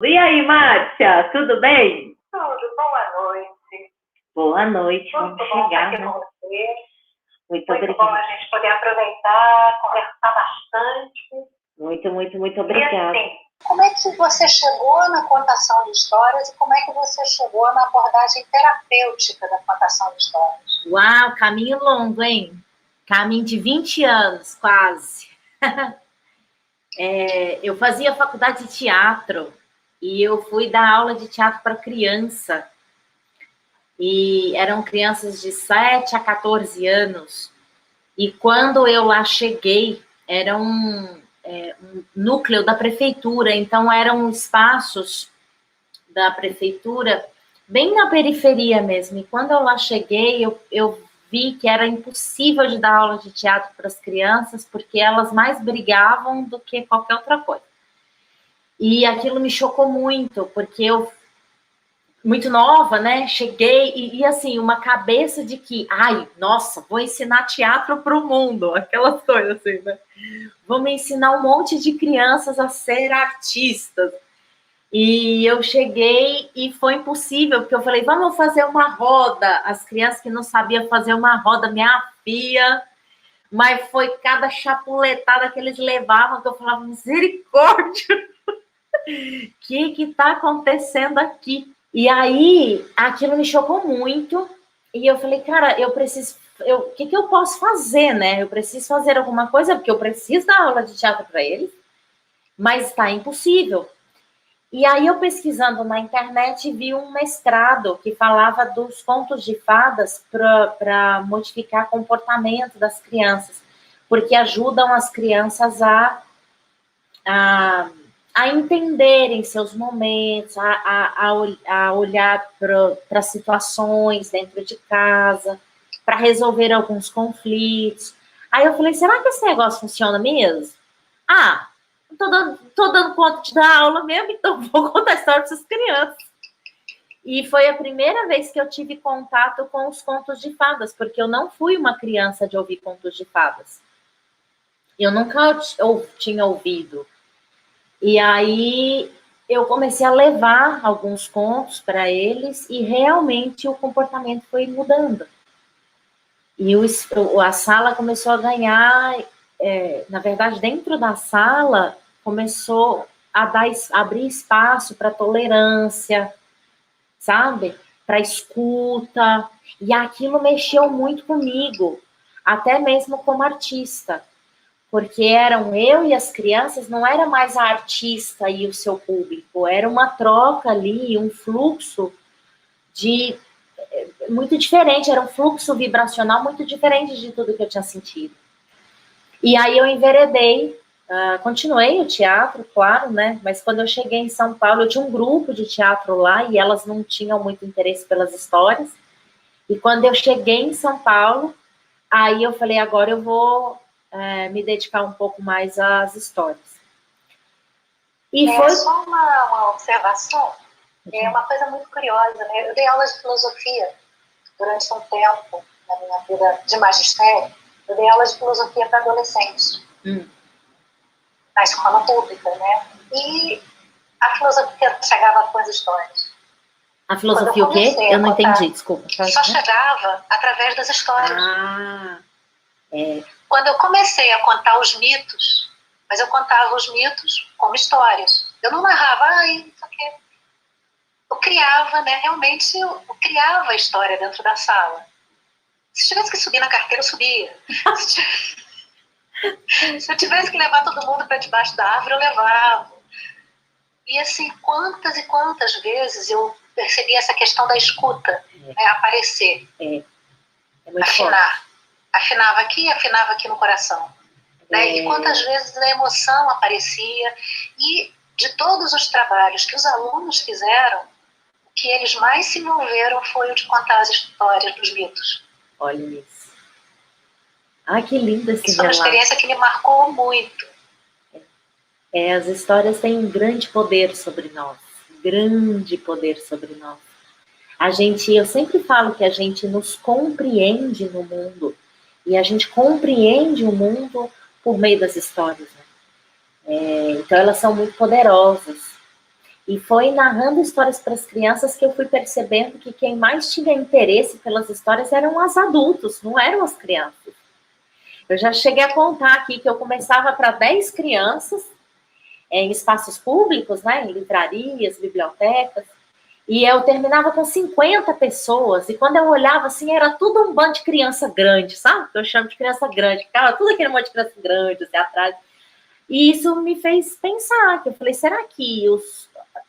E aí, Márcia, tudo bem? Tudo, boa noite. Boa noite, Muito vamos bom estar chegar, aqui né? com você. Muito Muito bom obrigada. a gente poder aproveitar, conversar bastante. Muito E obrigada. assim, como é que você chegou na contação de histórias e como é que você chegou na abordagem terapêutica da contação de histórias? Uau, caminho longo, hein? Caminho de 20 anos, quase. Eu fazia faculdade de teatro e eu fui dar aula de teatro para criança. E eram crianças de 7 a 14 anos. E quando eu lá cheguei, era um núcleo da prefeitura, então eram espaços da prefeitura bem na periferia mesmo. E quando eu lá cheguei, eu vi que era impossível de dar aula de teatro para as crianças, porque elas mais brigavam do que qualquer outra coisa. E aquilo me chocou muito, porque eu, muito nova, né, cheguei e assim, uma cabeça de que, ai, nossa, vou ensinar teatro para o mundo, aquelas coisas assim, né? Vamos ensinar um monte de crianças a ser artistas. E eu cheguei e foi impossível, porque eu falei, vamos fazer uma roda. As crianças que não sabiam fazer uma roda, minha filha, mas foi cada chapuletada que eles levavam, que eu falava, misericórdia, o que está acontecendo aqui? E aí, aquilo me chocou muito, e eu falei, cara, eu preciso, o que eu posso fazer, né? Eu preciso fazer alguma coisa, porque eu preciso dar aula de teatro para eles, mas está impossível. E aí eu pesquisando na internet vi um mestrado que falava dos contos de fadas para modificar comportamento das crianças, porque ajudam as crianças a entenderem seus momentos, a olhar para situações dentro de casa, para resolver alguns conflitos. Aí eu falei, será que esse negócio funciona mesmo? Ah, tô dando conta de dar aula mesmo, então vou contar a história para essas crianças. E foi a primeira vez que eu tive contato com os contos de fadas, porque eu não fui uma criança de ouvir contos de fadas. Eu nunca tinha ouvido. E aí eu comecei a levar alguns contos para eles e realmente o comportamento foi mudando. E a sala começou a ganhar, na verdade, dentro da sala, começou a abrir espaço para tolerância, sabe? Para escuta. E aquilo mexeu muito comigo, até mesmo como artista. Porque eram eu e as crianças, não era mais a artista e o seu público, era uma troca ali, um fluxo de muito diferente, era um fluxo vibracional muito diferente de tudo que eu tinha sentido. E aí eu enveredei, continuei o teatro, claro, né? Mas quando eu cheguei em São Paulo, eu tinha um grupo de teatro lá e elas não tinham muito interesse pelas histórias. E quando eu cheguei em São Paulo, aí eu falei, agora eu vou me dedicar um pouco mais às histórias. E foi só uma observação, é uma coisa muito curiosa, né? Eu dei aulas de filosofia durante um tempo na minha vida de magistério. Eu dei aulas de filosofia para adolescentes, na escola pública, né? E a filosofia chegava com as histórias. A filosofia o quê? Eu não entendi, desculpa. Só chegava através das histórias. Quando eu comecei a contar os mitos, mas eu contava os mitos como histórias. Eu não narrava, isso aqui. Eu criava, né? Realmente eu criava a história dentro da sala. Se tivesse que subir na carteira, eu subia. Se eu tivesse que levar todo mundo para debaixo da árvore, eu levava. E assim, quantas e quantas vezes eu percebi essa questão da escuta, né, aparecer. Afinar. Forte. Afinava aqui no coração. Né? E quantas vezes a emoção aparecia. E de todos os trabalhos que os alunos fizeram, o que eles mais se envolveram foi o de contar as histórias dos mitos. Olha isso. Ah, que lindo esse relato. Isso é uma experiência que me marcou muito. As histórias têm um grande poder sobre nós. Grande poder sobre nós. Eu sempre falo que a gente nos compreende no mundo. E a gente compreende o mundo por meio das histórias. Né? Então, elas são muito poderosas. E foi narrando histórias para as crianças que eu fui percebendo que quem mais tinha interesse pelas histórias eram os adultos, não eram as crianças. Eu já cheguei a contar aqui que eu começava para 10 crianças, em espaços públicos, né, em livrarias, bibliotecas, e eu terminava com 50 pessoas, e quando eu olhava assim, era tudo um bando de criança grande, sabe? Eu chamo de criança grande, ficava tudo aquele monte de criança grande, assim, atrás. E isso me fez pensar, que eu falei, será que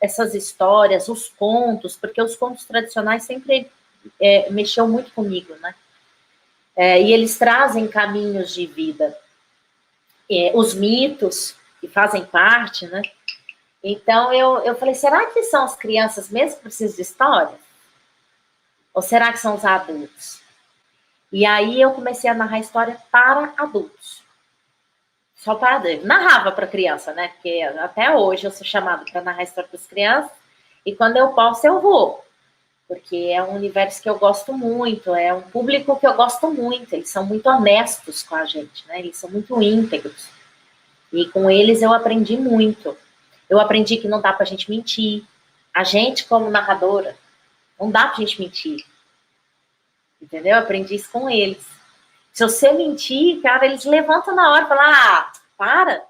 essas histórias, os contos, porque os contos tradicionais sempre mexeu muito comigo, né? E eles trazem caminhos de vida. Os mitos, que fazem parte, né? Então, eu falei, será que são as crianças mesmo que precisam de história? Ou será que são os adultos? E aí eu comecei a narrar história para adultos. Só para adultos. Narrava para criança, né? Porque até hoje eu sou chamada para narrar história para as crianças. E quando eu posso, eu vou. Porque é um universo que eu gosto muito, é um público que eu gosto muito. Eles são muito honestos com a gente, né? Eles são muito íntegros. E com eles eu aprendi muito. Eu aprendi que não dá pra gente mentir. A gente, como narradora, não dá pra gente mentir. Entendeu? Eu aprendi isso com eles. Se você mentir, cara, eles levantam na hora e falam, para.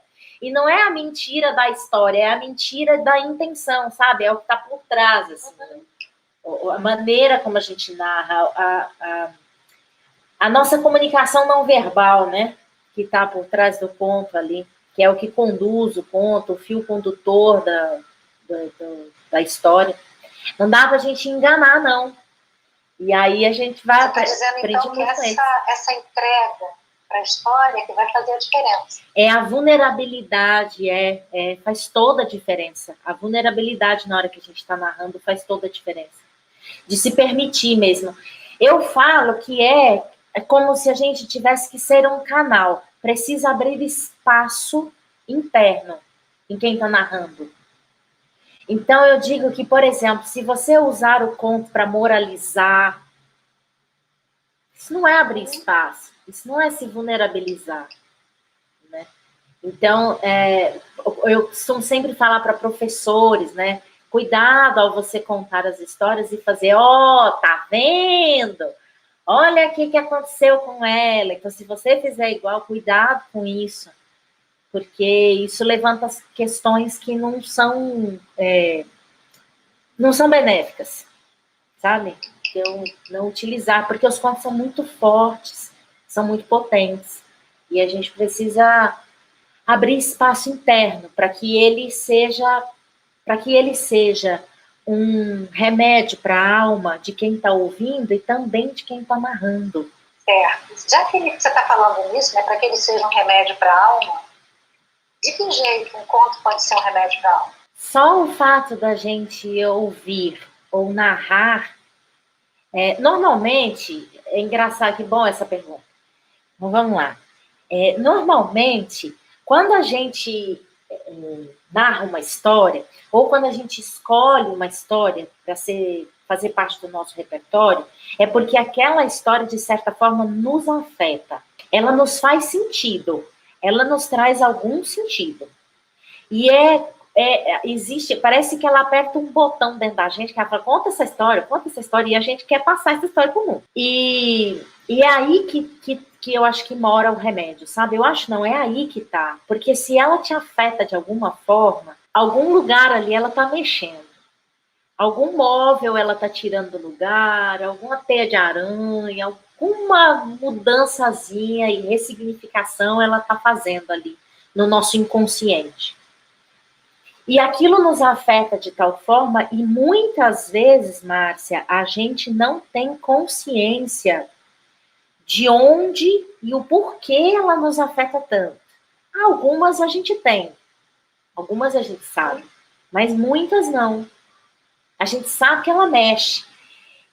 E não é a mentira da história, é a mentira da intenção, sabe? É o que tá por trás, assim. A maneira como a gente narra, a nossa comunicação não verbal, né? Que tá por trás do conto ali, que é o que conduz o conto, o fio condutor da história. Não dá pra gente enganar, não. E aí a gente vai... Você está dizendo, então, que essa entrega para a história que vai fazer a diferença. É a vulnerabilidade, faz toda a diferença. A vulnerabilidade na hora que a gente está narrando faz toda a diferença. De se permitir mesmo. Eu falo que é como se a gente tivesse que ser um canal. Precisa abrir espaço interno em quem está narrando. Então, eu digo que, por exemplo, se você usar o conto para moralizar, isso não é abrir espaço, isso não é se vulnerabilizar, né? Então, eu costumo sempre falar para professores, né? Cuidado ao você contar as histórias e fazer, tá vendo? Olha o que aconteceu com ela. Então, se você fizer igual, cuidado com isso, porque isso levanta questões que não são benéficas, sabe? Então, não utilizar, porque os contos são muito fortes, são muito potentes, e a gente precisa abrir espaço interno para que ele seja um remédio para a alma de quem está ouvindo e também de quem está narrando. Certo. Já que você está falando nisso, né, para que ele seja um remédio para a alma, de que jeito um conto pode ser um remédio para a alma? Só o fato da gente ouvir ou narrar, normalmente, é engraçado, que bom essa pergunta. Então, vamos lá. Normalmente, quando a gente narra uma história, ou quando a gente escolhe uma história para fazer parte do nosso repertório, é porque aquela história, de certa forma, nos afeta. Ela nos faz sentido, ela nos traz algum sentido. E existe, parece que ela aperta um botão dentro da gente, que ela fala, conta essa história, e a gente quer passar essa história para o mundo. E é aí que eu acho que mora o remédio, sabe? Eu acho não, é aí que tá. Porque se ela te afeta de alguma forma, algum lugar ali ela tá mexendo. Algum móvel ela tá tirando do lugar, alguma teia de aranha, alguma mudançazinha e ressignificação ela tá fazendo ali no nosso inconsciente. E aquilo nos afeta de tal forma, e muitas vezes, Márcia, a gente não tem consciência de onde e o porquê ela nos afeta tanto. Algumas a gente tem, algumas a gente sabe, mas muitas não. A gente sabe que ela mexe.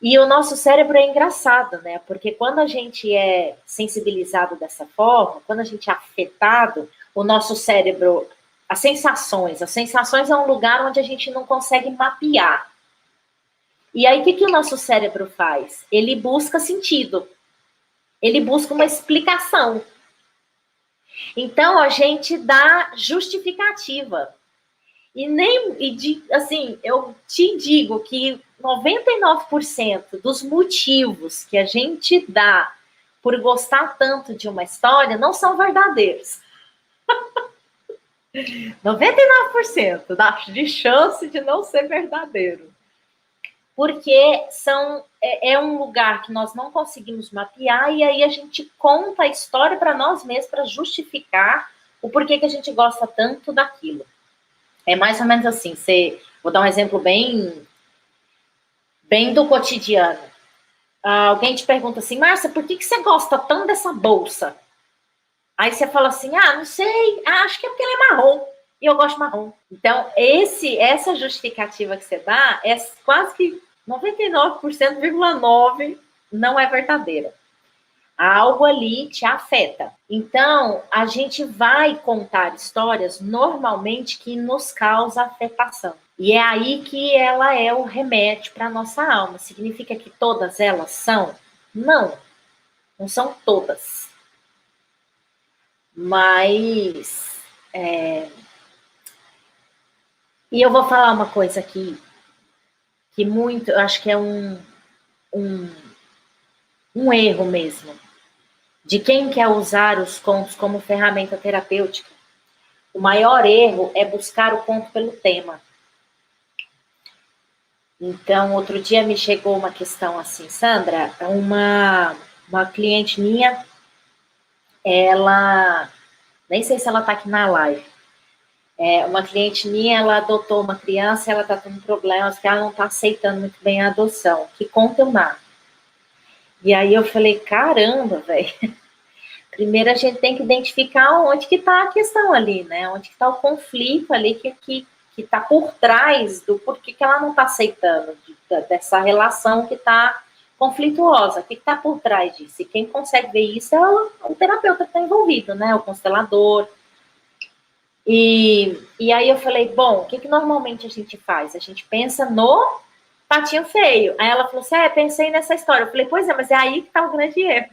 E o nosso cérebro é engraçado, né? Porque quando a gente é sensibilizado dessa forma, quando a gente é afetado, o nosso cérebro... As sensações é um lugar onde a gente não consegue mapear. E aí, o que o nosso cérebro faz? Ele busca sentido. Ele busca uma explicação. Então, a gente dá justificativa. Assim, eu te digo que 99% dos motivos que a gente dá por gostar tanto de uma história não são verdadeiros. 99% de chance de não ser verdadeiro. Porque é um lugar que nós não conseguimos mapear, e aí a gente conta a história para nós mesmos, para justificar o porquê que a gente gosta tanto daquilo. É mais ou menos assim, vou dar um exemplo bem do cotidiano. Alguém te pergunta assim, Márcia, por que você gosta tanto dessa bolsa? Aí você fala assim, não sei, acho que é porque ela é marrom, e eu gosto de marrom. Então, essa justificativa que você dá é quase que 99,9% não é verdadeira. Algo ali te afeta. Então, a gente vai contar histórias normalmente que nos causa afetação. E é aí que ela é o remédio para a nossa alma. Significa que todas elas são? Não são todas. Mas... E eu vou falar uma coisa aqui, que eu acho que é um erro mesmo, de quem quer usar os contos como ferramenta terapêutica. O maior erro é buscar o conto pelo tema. Então, outro dia me chegou uma questão assim, Sandra, uma cliente minha, ela, nem sei se ela está aqui na live, uma cliente minha, ela adotou uma criança, ela está tendo problemas, que ela não está aceitando muito bem a adoção. Que conta eu narro? E aí eu falei, caramba, velho. Primeiro a gente tem que identificar onde que está a questão ali, né? Onde que está o conflito ali que está por trás do porquê que ela não está aceitando dessa relação que está conflituosa. O que está por trás disso? E quem consegue ver isso é o terapeuta que está envolvido, né? O constelador. E aí eu falei, bom, o que normalmente a gente faz? A gente pensa no patinho feio. Aí ela falou assim, pensei nessa história. Eu falei, pois é, mas é aí que está o grande erro.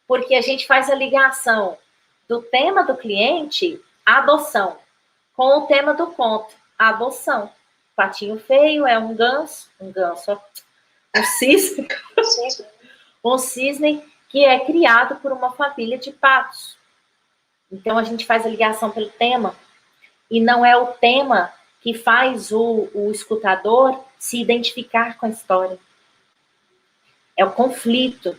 Porque a gente faz a ligação do tema do cliente, a adoção, com o tema do conto, a adoção. Patinho feio é um ganso, um cisne que é criado por uma família de patos. Então a gente faz a ligação pelo tema, e não é o tema que faz o escutador se identificar com a história. É o conflito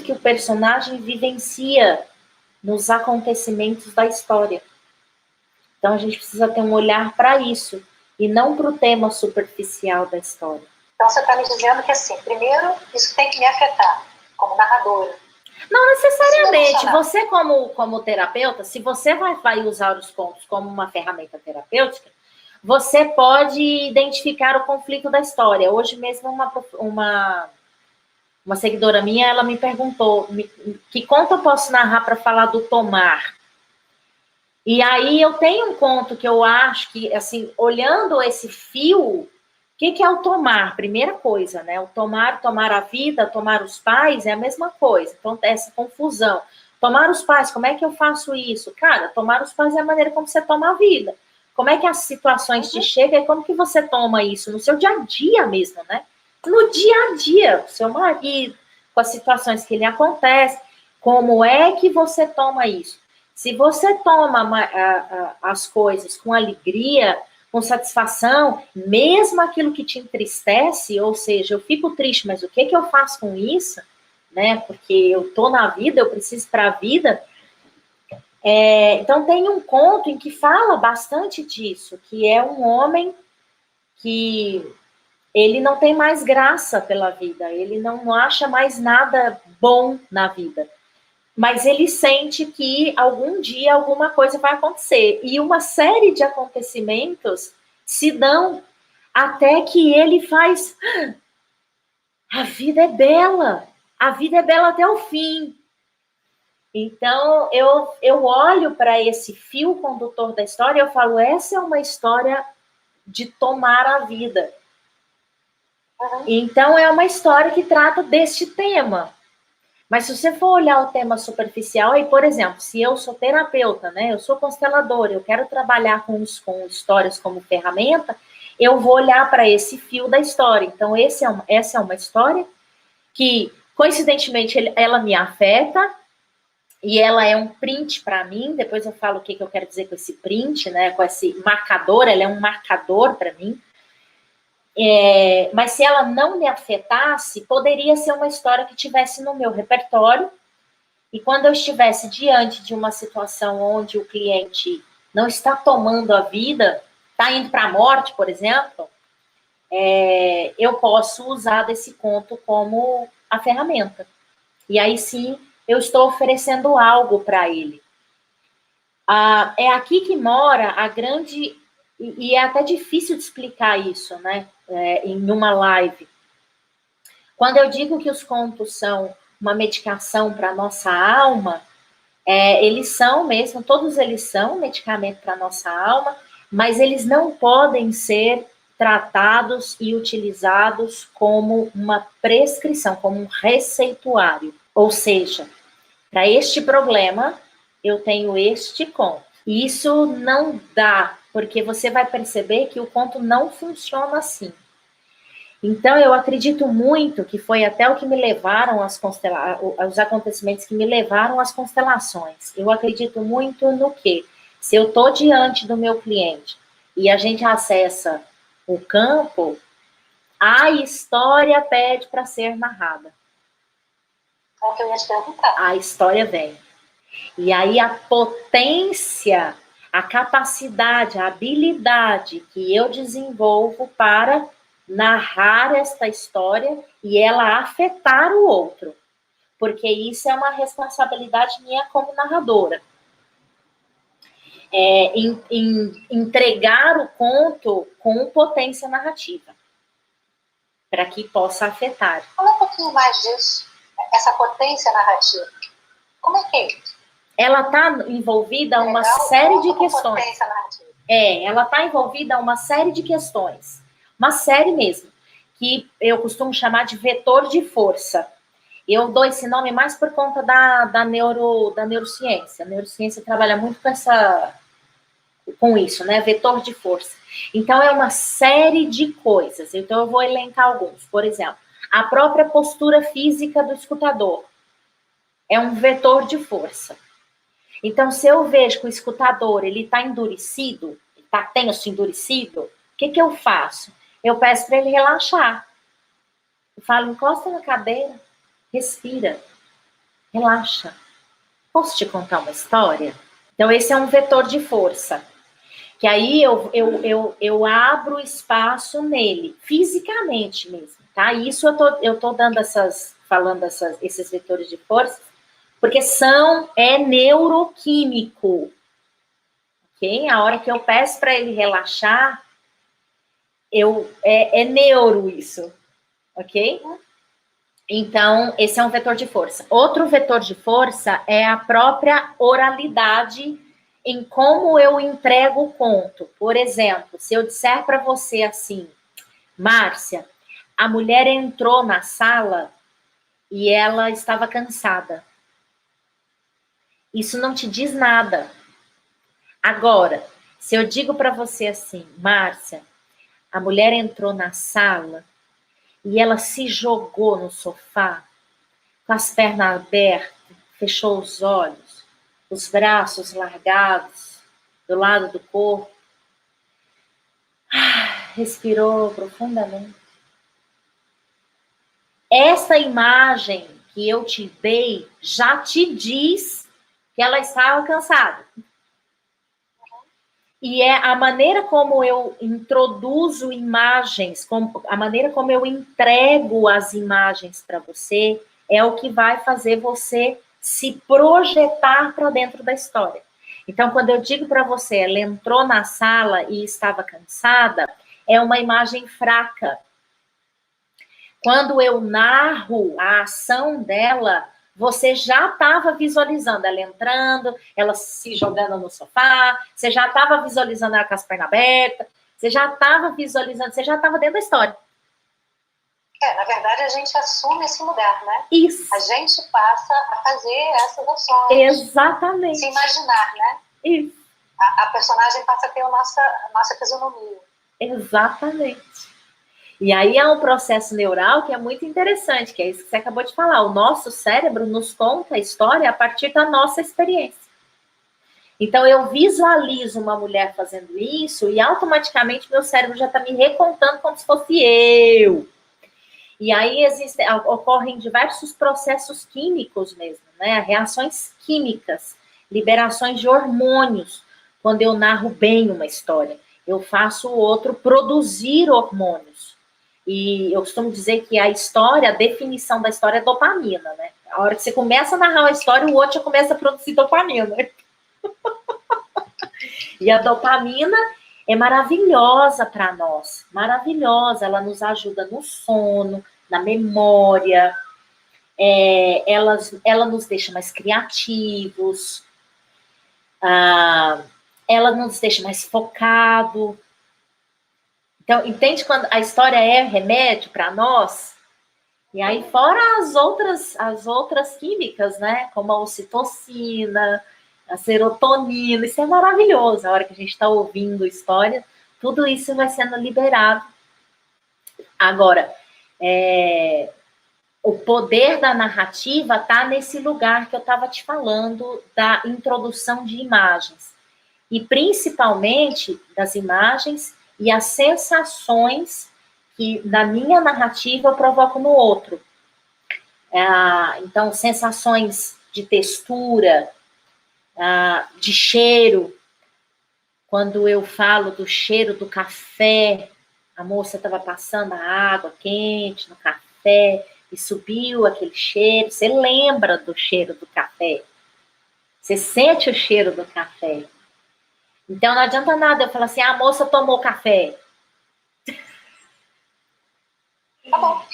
que o personagem vivencia nos acontecimentos da história. Então a gente precisa ter um olhar para isso, e não para o tema superficial da história. Então você está me dizendo que, assim, primeiro, isso tem que me afetar, como narradora. Não necessariamente. Você, como terapeuta, se você vai usar os contos como uma ferramenta terapêutica, você pode identificar o conflito da história. Hoje mesmo, uma seguidora minha, ela me perguntou que conto eu posso narrar para falar do tomar. E aí eu tenho um conto que eu acho que, assim, olhando esse fio, o que é o tomar? Primeira coisa, né? O tomar a vida, tomar os pais é a mesma coisa. Então, essa confusão. Tomar os pais, como é que eu faço isso? Cara, tomar os pais é a maneira como você toma a vida. Como é que as situações te chegam e como que você toma isso? No seu dia a dia mesmo, né? No dia a dia, o seu marido, com as situações que lhe acontecem, como é que você toma isso? Se você toma as coisas com alegria, com satisfação, mesmo aquilo que te entristece, ou seja, eu fico triste, mas o que eu faço com isso? Né? Porque eu tô na vida, eu preciso para a vida. Então tem um conto em que fala bastante disso, que é um homem que ele não tem mais graça pela vida, ele não acha mais nada bom na vida. Mas ele sente que algum dia alguma coisa vai acontecer. E uma série de acontecimentos se dão até que ele faz... A vida é bela até o fim. Então, eu olho para esse fio condutor da história e eu falo, essa é uma história de tomar a vida. Então, é uma história que trata deste tema. Mas se você for olhar o tema superficial, aí, por exemplo, se eu sou terapeuta, né? Eu sou consteladora, eu quero trabalhar com histórias como ferramenta, eu vou olhar para esse fio da história. Então, essa é uma história que, coincidentemente, ela me afeta, e ela é um print para mim. Depois eu falo o que eu quero dizer com esse print, né? Com esse marcador, ela é um marcador para mim. Mas se ela não me afetasse, poderia ser uma história que tivesse no meu repertório, e quando eu estivesse diante de uma situação onde o cliente não está tomando a vida, está indo para a morte, por exemplo, eu posso usar desse conto como a ferramenta. E aí sim, eu estou oferecendo algo para ele. É aqui que mora a grande... E é até difícil de explicar isso, né? Em uma live. Quando eu digo que os contos são uma medicação para a nossa alma, eles são mesmo, todos eles são medicamento para a nossa alma, mas eles não podem ser tratados e utilizados como uma prescrição, como um receituário. Ou seja, para este problema, eu tenho este conto. E isso não dá, porque você vai perceber que o conto não funciona assim. Então, eu acredito muito que foi até o que me levaram os acontecimentos que me levaram às constelações. Eu acredito muito no que, se eu estou diante do meu cliente e a gente acessa o campo, a história pede para ser narrada. É o que eu ia te perguntar. A história vem. E aí a potência, a capacidade, a habilidade que eu desenvolvo para narrar esta história e ela afetar o outro. Porque isso é uma responsabilidade minha como narradora. Entregar o conto com potência narrativa. Para que possa afetar. Fala um pouquinho mais disso. Essa potência narrativa. Como é que é isso? Ela está envolvida em uma série de questões. Ela está envolvida em uma série de questões. Uma série mesmo. Que eu costumo chamar de vetor de força. Eu dou esse nome mais por conta da neurociência. A neurociência trabalha muito com isso, né? Vetor de força. Então, é uma série de coisas. Então, eu vou elencar alguns. Por exemplo, a própria postura física do escutador é um vetor de força. Então, se eu vejo que o escutador ele está endurecido, está tenso, endurecido, o que eu faço? Eu peço para ele relaxar. Eu falo, encosta na cadeira, respira, relaxa. Posso te contar uma história? Então, esse é um vetor de força. Que aí eu abro espaço nele, fisicamente mesmo, tá? Isso eu tô dando falando esses vetores de força, porque é neuroquímico, ok? A hora que eu peço para ele relaxar, é neuro isso, ok? Então, esse é um vetor de força. Outro vetor de força é a própria oralidade em como eu entrego o conto. Por exemplo, se eu disser para você assim, Márcia, a mulher entrou na sala e ela estava cansada. Isso não te diz nada. Agora, se eu digo para você assim, Márcia, a mulher entrou na sala e ela se jogou no sofá, com as pernas abertas, fechou os olhos, os braços largados do lado do corpo, respirou profundamente. Essa imagem que eu te dei já te diz que ela estava cansada. E é a maneira como eu introduzo imagens, a maneira como eu entrego as imagens para você, é o que vai fazer você se projetar para dentro da história. Então, quando eu digo para você, ela entrou na sala e estava cansada, é uma imagem fraca. Quando eu narro a ação dela, você já estava visualizando ela entrando, ela se jogando no sofá, você já estava visualizando ela com as pernas abertas, você já estava visualizando, você já estava dentro da história. Na verdade, a gente assume esse lugar, né? Isso. A gente passa a fazer essas ações. Exatamente. Se imaginar, né? Isso. A personagem passa a ter a nossa fisionomia. Exatamente. E aí é um processo neural que é muito interessante, que é isso que você acabou de falar. O nosso cérebro nos conta a história a partir da nossa experiência. Então, eu visualizo uma mulher fazendo isso e automaticamente meu cérebro já está me recontando como se fosse eu. E aí ocorrem diversos processos químicos mesmo, né? Reações químicas, liberações de hormônios, quando eu narro bem uma história. Eu faço o outro produzir hormônios. E eu costumo dizer que a definição da história é dopamina, né? A hora que você começa a narrar uma história, o outro já começa a produzir dopamina. E a dopamina é maravilhosa para nós, maravilhosa. Ela nos ajuda no sono, na memória, ela nos deixa mais criativos, ela nos deixa mais focado. Então, entende quando a história é remédio para nós? E aí, fora as outras químicas, né? Como a ocitocina, a serotonina, isso é maravilhoso. A hora que a gente está ouvindo história, tudo isso vai sendo liberado. Agora, o poder da narrativa está nesse lugar que eu estava te falando, da introdução de imagens. E principalmente das imagens e as sensações que na minha narrativa eu provoco no outro. Então, sensações de textura, de cheiro. Quando eu falo do cheiro do café, a moça estava passando a água quente no café e subiu aquele cheiro. Você lembra do cheiro do café? Você sente o cheiro do café. Então, não adianta nada eu falar assim, a moça tomou café. Tá bom.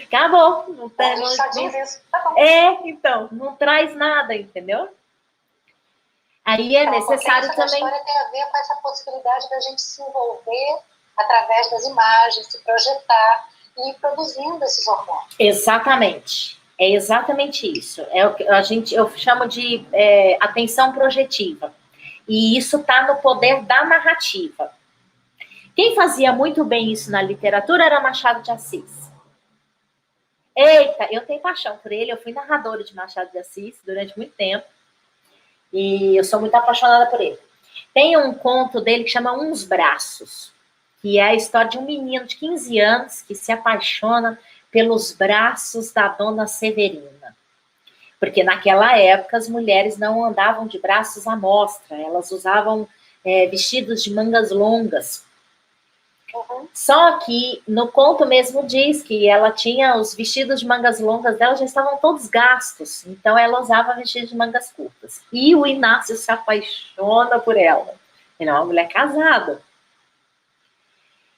Acabou. Não tem, A gente só diz isso. Tá bom. Então, não traz nada, entendeu? Aí é necessário a também... A história tem a ver com essa possibilidade da gente se envolver através das imagens, se projetar e ir produzindo esses hormônios. Exatamente. É exatamente isso. É o que eu chamo de atenção projetiva. E isso está no poder da narrativa. Quem fazia muito bem isso na literatura era Machado de Assis. Eita, eu tenho paixão por ele. Eu fui narradora de Machado de Assis durante muito tempo. E eu sou muito apaixonada por ele. Tem um conto dele que chama Uns Braços, que é a história de um menino de 15 anos que se apaixona pelos braços da dona Severina. Porque naquela época as mulheres não andavam de braços à mostra, elas usavam vestidos de mangas longas. Uhum. Só que no conto mesmo diz que ela tinha os vestidos de mangas longas dela já estavam todos gastos, então ela usava vestidos de mangas curtas. E o Inácio se apaixona por ela. Ele é uma mulher casada.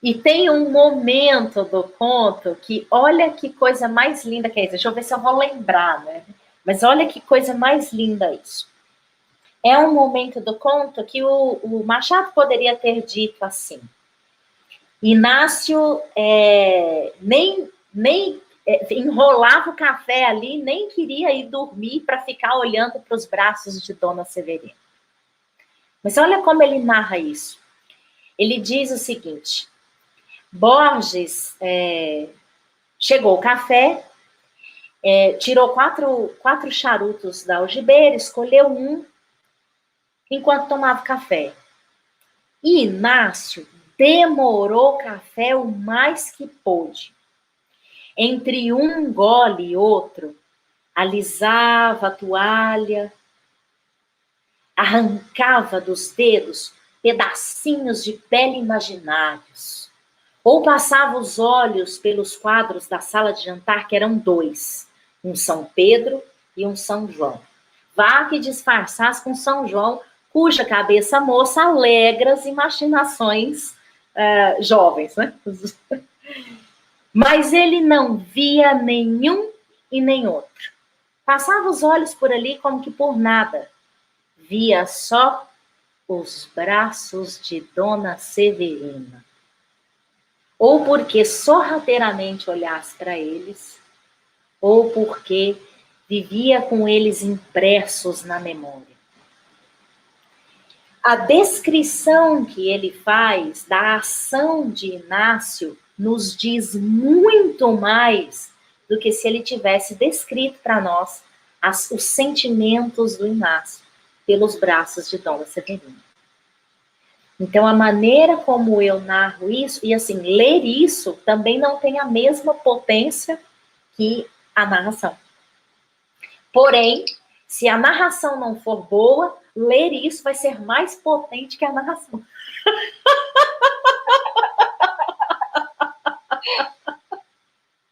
E tem um momento do conto que, olha que coisa mais linda que é isso. Deixa eu ver se eu vou lembrar, né? Mas olha que coisa mais linda isso. É um momento do conto que o Machado poderia ter dito assim: Inácio nem enrolava o café ali, nem queria ir dormir para ficar olhando para os braços de Dona Severina. Mas olha como ele narra isso. Ele diz o seguinte: Borges chegou o café, tirou quatro charutos da algibeira, escolheu um enquanto tomava café. E Inácio demorou o café o mais que pôde. Entre um gole e outro, alisava a toalha, arrancava dos dedos pedacinhos de pele imaginários, ou passava os olhos pelos quadros da sala de jantar, que eram 2, um São Pedro e um São João. Vá que disfarçasse com São João, cuja cabeça moça alegra as imaginações jovens, né? Mas ele não via nenhum e nem outro. Passava os olhos por ali como que por nada. Via só os braços de Dona Severina. ou porque sorrateiramente olhasse para eles, ou porque vivia com eles impressos na memória. A descrição que ele faz da ação de Inácio nos diz muito mais do que se ele tivesse descrito para nós os sentimentos do Inácio pelos braços de Dona Severina. Então, a maneira como eu narro isso, e assim, ler isso também não tem a mesma potência que a narração. Porém, se a narração não for boa, ler isso vai ser mais potente que a narração.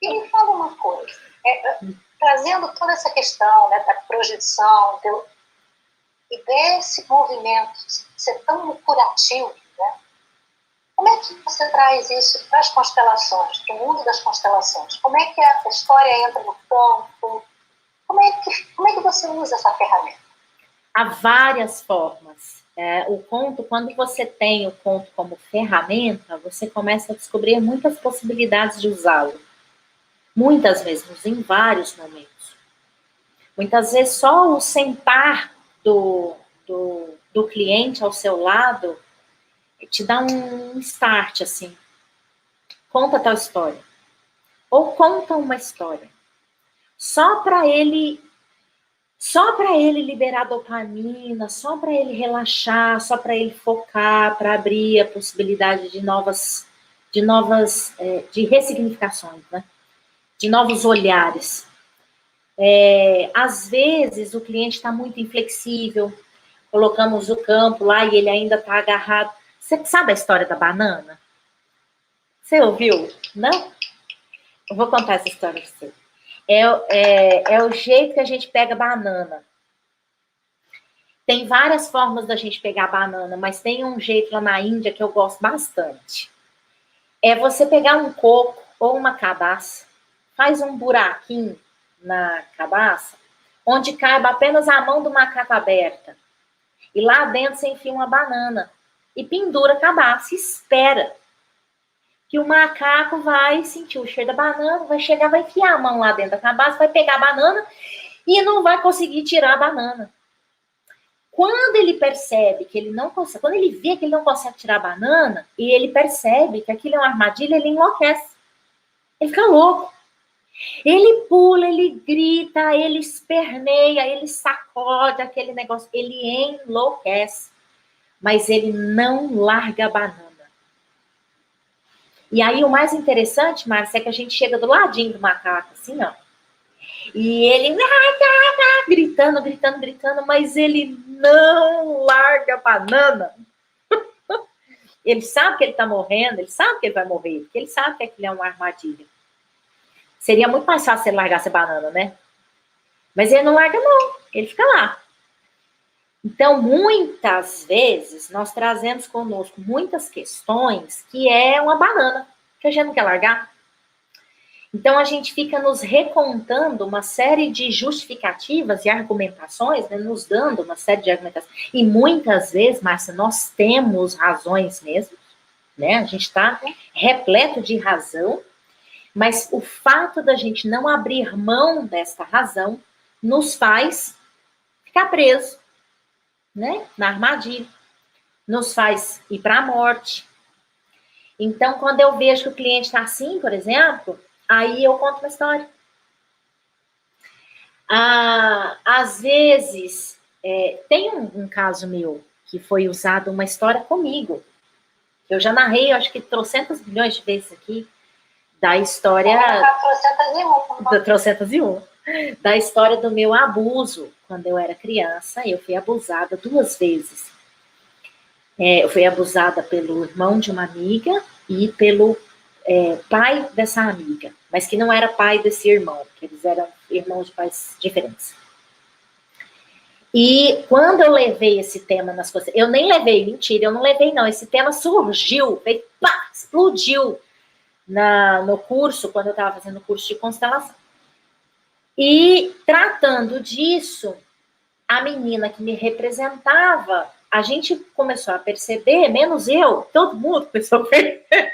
E me fala uma coisa, trazendo toda essa questão, né, da projeção e desse movimento ser tão curativo, né? Como é que você traz isso para as constelações, para o mundo das constelações? Como é que a história entra no campo? Como é que você usa essa ferramenta? Há várias formas. O conto, quando você tem o conto como ferramenta, você começa a descobrir muitas possibilidades de usá-lo. Muitas vezes, em vários momentos. Muitas vezes, só o sentar do cliente ao seu lado te dá um start, assim. Conta tal história. Ou conta uma história. Só para ele liberar dopamina, só para ele relaxar, só para ele focar, para abrir a possibilidade de ressignificações, né? De novos olhares. Às vezes o cliente está muito inflexível, colocamos o campo lá e ele ainda está agarrado. Você sabe a história da banana? Você ouviu? Não? Eu vou contar essa história para você. É o jeito que a gente pega banana. Tem várias formas da gente pegar banana, mas tem um jeito lá na Índia que eu gosto bastante. É você pegar um coco ou uma cabaça, faz um buraquinho na cabaça, onde caiba apenas a mão do macaco aberta. E lá dentro você enfia uma banana e pendura a cabaça e espera que o macaco vai sentir o cheiro da banana, vai chegar, vai enfiar a mão lá dentro da cabaça, vai pegar a banana e não vai conseguir tirar a banana. Quando ele percebe que ele não consegue, quando ele vê que ele não consegue tirar a banana, e ele percebe que aquilo é uma armadilha, ele enlouquece. Ele fica louco. Ele pula, ele grita, ele esperneia, ele sacode aquele negócio, ele enlouquece. Mas ele não larga a banana. E aí o mais interessante, Márcia, é que a gente chega do ladinho do macaco, assim, ó. E ele gritando, mas ele não larga a banana. Ele sabe que ele tá morrendo, ele sabe que ele vai morrer, porque ele sabe que aquilo é uma armadilha. Seria muito mais fácil ele largar essa banana, né? Mas ele não larga, não. Ele fica lá. Então, muitas vezes, nós trazemos conosco muitas questões que é uma banana, que a gente não quer largar. Então, a gente fica nos recontando uma série de justificativas e argumentações, né, nos dando uma série de argumentações. E muitas vezes, Márcia, nós temos razões mesmo, né? A gente está repleto de razão, mas o fato da gente não abrir mão desta razão nos faz ficar preso, né, na armadilha, nos faz ir para a morte. Então, quando eu vejo que o cliente está assim, por exemplo, aí eu conto uma história. Às vezes, tem um caso meu que foi usado uma história comigo. Eu já narrei, acho que 300 milhões de vezes aqui, da história... 301. Da história do meu abuso. Quando eu era criança, eu fui abusada 2 vezes. Eu fui abusada pelo irmão de uma amiga e pelo pai dessa amiga, mas que não era pai desse irmão, que eles eram irmãos de pais diferentes. E quando eu levei esse tema nas coisas, eu nem levei, mentira, eu não levei não, esse tema surgiu, veio, pá, explodiu no curso, quando eu estava fazendo o curso de constelação. E tratando disso, a menina que me representava, a gente começou a perceber, menos eu, todo mundo começou a perceber,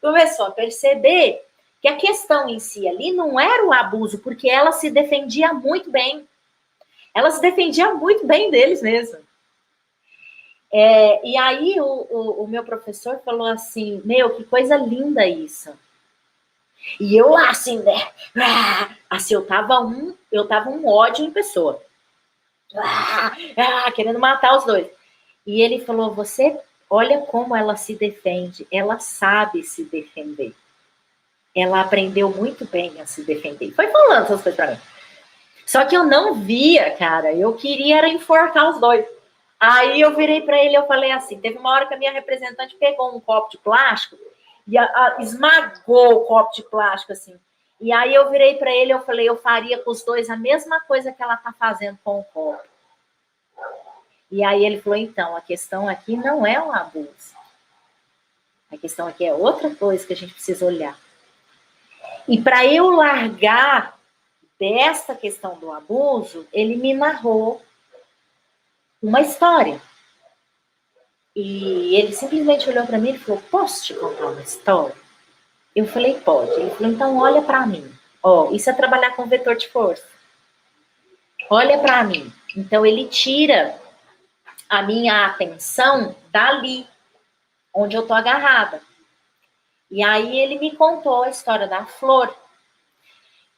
começou a perceber que a questão em si ali não era o abuso, porque ela se defendia muito bem. Ela se defendia muito bem deles mesmo. E aí o meu professor falou assim, meu, que coisa linda isso. E eu assim, né? Assim, eu tava um ódio em pessoa. Querendo matar os dois. E ele falou, você olha como ela se defende. Ela sabe se defender. Ela aprendeu muito bem a se defender. Foi falando essas coisas pra mim. Só que eu não via, cara. Eu queria era enforcar os dois. Aí eu virei para ele e eu falei assim, teve uma hora que a minha representante pegou um copo de plástico e esmagou o copo de plástico, assim. E aí eu virei para ele e eu falei, eu faria com os dois a mesma coisa que ela tá fazendo com o copo. E aí ele falou, então, a questão aqui não é o abuso. A questão aqui é outra coisa que a gente precisa olhar. E para eu largar dessa questão do abuso, ele me narrou uma história. E ele simplesmente olhou para mim e falou, posso te contar uma história? Eu falei, pode. Ele falou, então olha para mim. Isso é trabalhar com vetor de força. Olha para mim. Então ele tira a minha atenção dali, onde eu tô agarrada. E aí ele me contou a história da flor.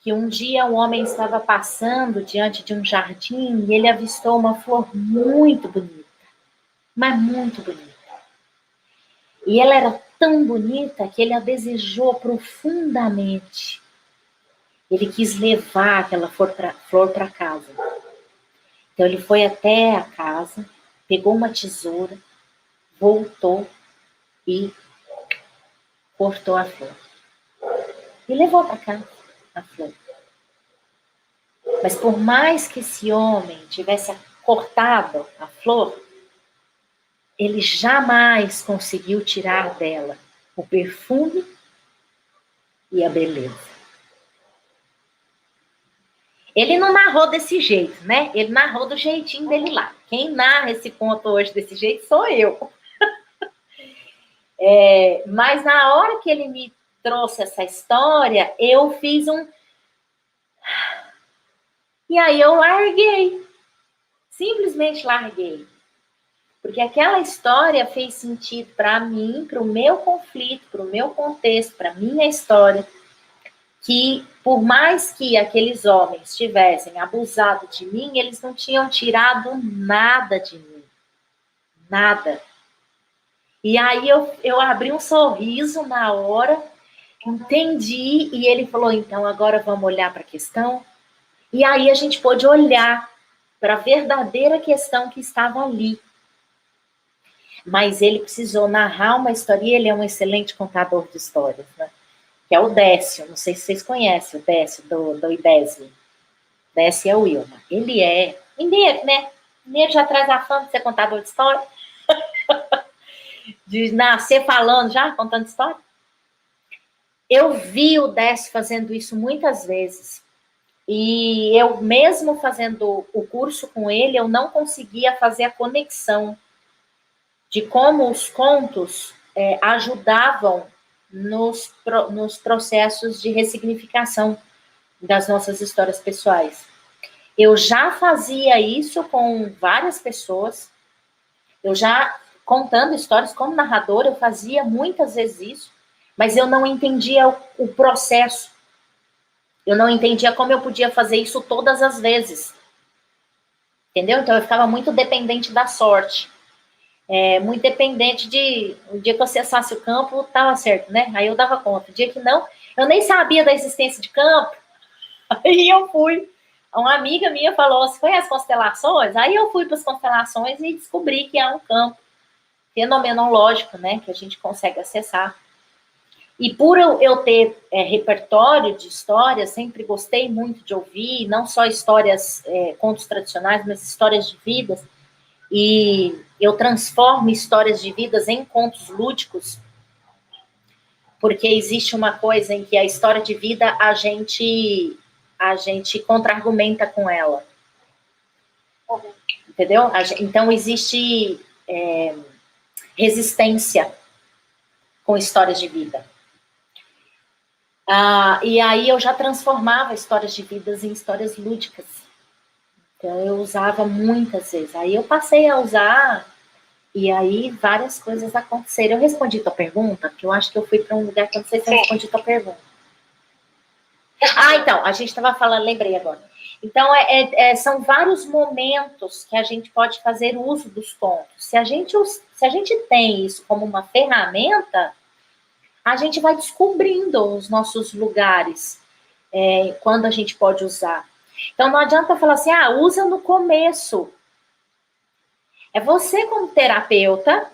Que um dia um homem estava passando diante de um jardim e ele avistou uma flor muito bonita. Mas muito bonita. E ela era tão bonita que ele a desejou profundamente. Ele quis levar aquela flor para casa. Então ele foi até a casa, pegou uma tesoura, voltou e cortou a flor. E levou para casa a flor. Mas por mais que esse homem tivesse cortado a flor, ele jamais conseguiu tirar dela o perfume e a beleza. Ele não narrou desse jeito, né? Ele narrou do jeitinho dele lá. Quem narra esse conto hoje desse jeito sou eu. Mas na hora que ele me trouxe essa história, eu fiz um... E aí eu larguei. Simplesmente larguei. Porque aquela história fez sentido para mim, para o meu conflito, para o meu contexto, para a minha história, que por mais que aqueles homens tivessem abusado de mim, eles não tinham tirado nada de mim. Nada. E aí eu abri um sorriso na hora, entendi, e ele falou, então agora vamos olhar para a questão. E aí a gente pôde olhar para a verdadeira questão que estava ali. Mas ele precisou narrar uma história, e ele é um excelente contador de histórias, né? Que é o Décio, não sei se vocês conhecem o Décio do IDESM. Décio é o Wilma. Ele é mineiro, né? Mineiro já traz a fama de ser contador de história. De nascer falando já, contando história. Eu vi o Décio fazendo isso muitas vezes. E eu mesmo fazendo o curso com ele, eu não conseguia fazer a conexão de como os contos ajudavam nos processos de ressignificação das nossas histórias pessoais. Eu já fazia isso com várias pessoas, eu já, contando histórias como narradora, eu fazia muitas vezes isso, mas eu não entendia o processo, eu não entendia como eu podia fazer isso todas as vezes, entendeu? Então eu ficava muito dependente da sorte. Muito dependente de... O dia que eu acessasse o campo, estava certo, né? Aí eu dava conta. O dia que não, eu nem sabia da existência de campo. Aí eu fui. Uma amiga minha falou, você conhece constelações? Aí eu fui para as constelações e descobri que é um campo fenomenológico, né? Que a gente consegue acessar. E por eu ter repertório de histórias, sempre gostei muito de ouvir, não só histórias, contos tradicionais, mas histórias de vidas. E eu transformo histórias de vidas em contos lúdicos, porque existe uma coisa em que a história de vida a gente contra-argumenta com ela. Entendeu? Então existe resistência com histórias de vida. E aí eu já transformava histórias de vidas em histórias lúdicas. Então eu usava muitas vezes. Aí eu passei a usar e aí várias coisas aconteceram. Eu respondi tua pergunta, porque eu acho que eu fui para um lugar que eu não sei se eu respondi tua pergunta. Então, a gente estava falando, lembrei agora. Então, são vários momentos que a gente pode fazer uso dos contos. Se a gente tem isso como uma ferramenta, a gente vai descobrindo os nossos lugares quando a gente pode usar. Então, não adianta falar assim, usa no começo. É você como terapeuta,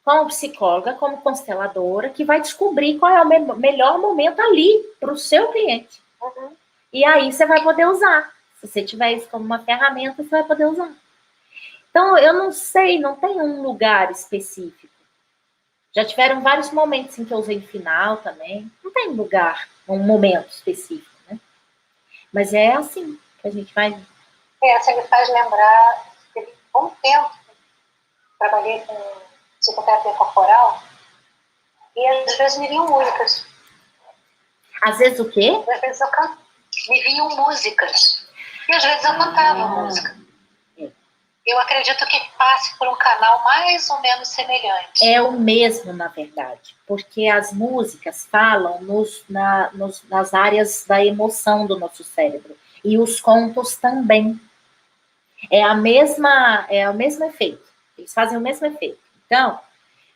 como psicóloga, como consteladora, que vai descobrir qual é o melhor momento ali para o seu cliente. Uhum. E aí você vai poder usar. Se você tiver isso como uma ferramenta, você vai poder usar. Então, eu não sei, não tem um lugar específico. Já tiveram vários momentos em que eu usei final também. Não tem lugar, um momento específico, né? Mas é assim que a gente vai... Você me faz lembrar, teve um bom tempo, trabalhei com psicoterapia corporal, e às vezes me vinham músicas. Às vezes o quê? Às vezes me vinham músicas. E às vezes eu cantava música. Eu acredito que passe por um canal mais ou menos semelhante. É o mesmo, na verdade, porque as músicas falam nas áreas da emoção do nosso cérebro, e os contos também. É o mesmo efeito, eles fazem o mesmo efeito. Então,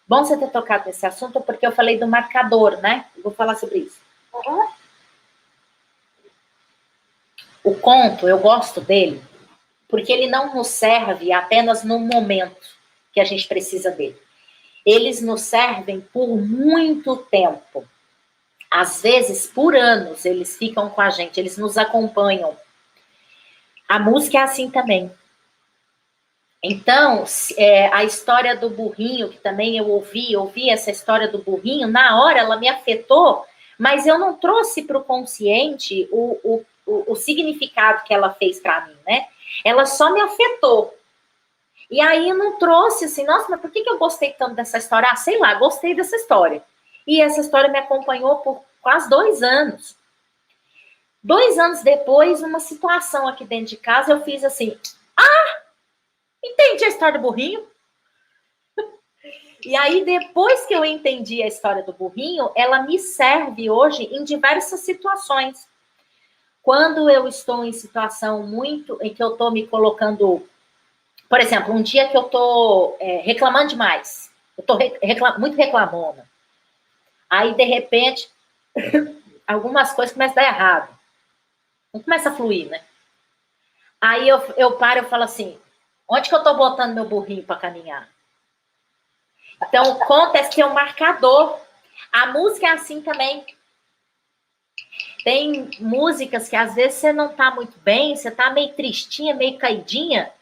bom você ter tocado nesse assunto, porque eu falei do marcador, né? Eu vou falar sobre isso. Uhum. O conto, eu gosto dele, porque ele não nos serve apenas no momento que a gente precisa dele. Eles nos servem por muito tempo. Às vezes, por anos, eles ficam com a gente, eles nos acompanham. A música é assim também. Então, a história do burrinho, que também eu ouvi essa história do burrinho, na hora ela me afetou, mas eu não trouxe para o consciente o significado que ela fez para mim, né? Ela só me afetou. E aí eu não trouxe assim, nossa, mas por que eu gostei tanto dessa história? Sei lá, gostei dessa história. E essa história me acompanhou por quase 2 anos. 2 anos depois, uma situação aqui dentro de casa, eu fiz assim, entendi a história do burrinho. E aí, depois que eu entendi a história do burrinho, ela me serve hoje em diversas situações. Quando eu estou em situação em que eu estou me colocando, por exemplo, um dia que eu estou reclamando demais, eu estou muito reclamona. Aí, de repente, algumas coisas começam a dar errado. Não começa a fluir, né? Aí eu paro e falo assim, onde que eu estou botando meu burrinho para caminhar? Então, o conto é um marcador. A música é assim também. Tem músicas que às vezes você não tá muito bem, você tá meio tristinha, meio caidinha.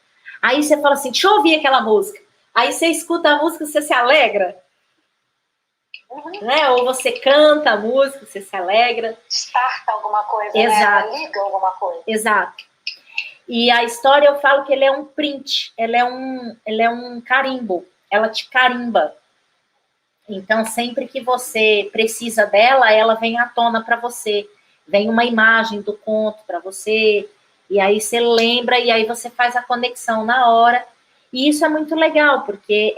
Aí você fala assim, deixa eu ouvir aquela música. Aí você escuta a música, você se alegra. Uhum. Né? Ou você canta a música, você se alegra. Starta alguma coisa, Exato. né? Liga alguma coisa. Exato. E a história, eu falo que ele é um print, ele é um carimbo. Ela te carimba. Então, sempre que você precisa dela, ela vem à tona para você. Vem uma imagem do conto para você, e aí você lembra, e aí você faz a conexão na hora. E isso é muito legal, porque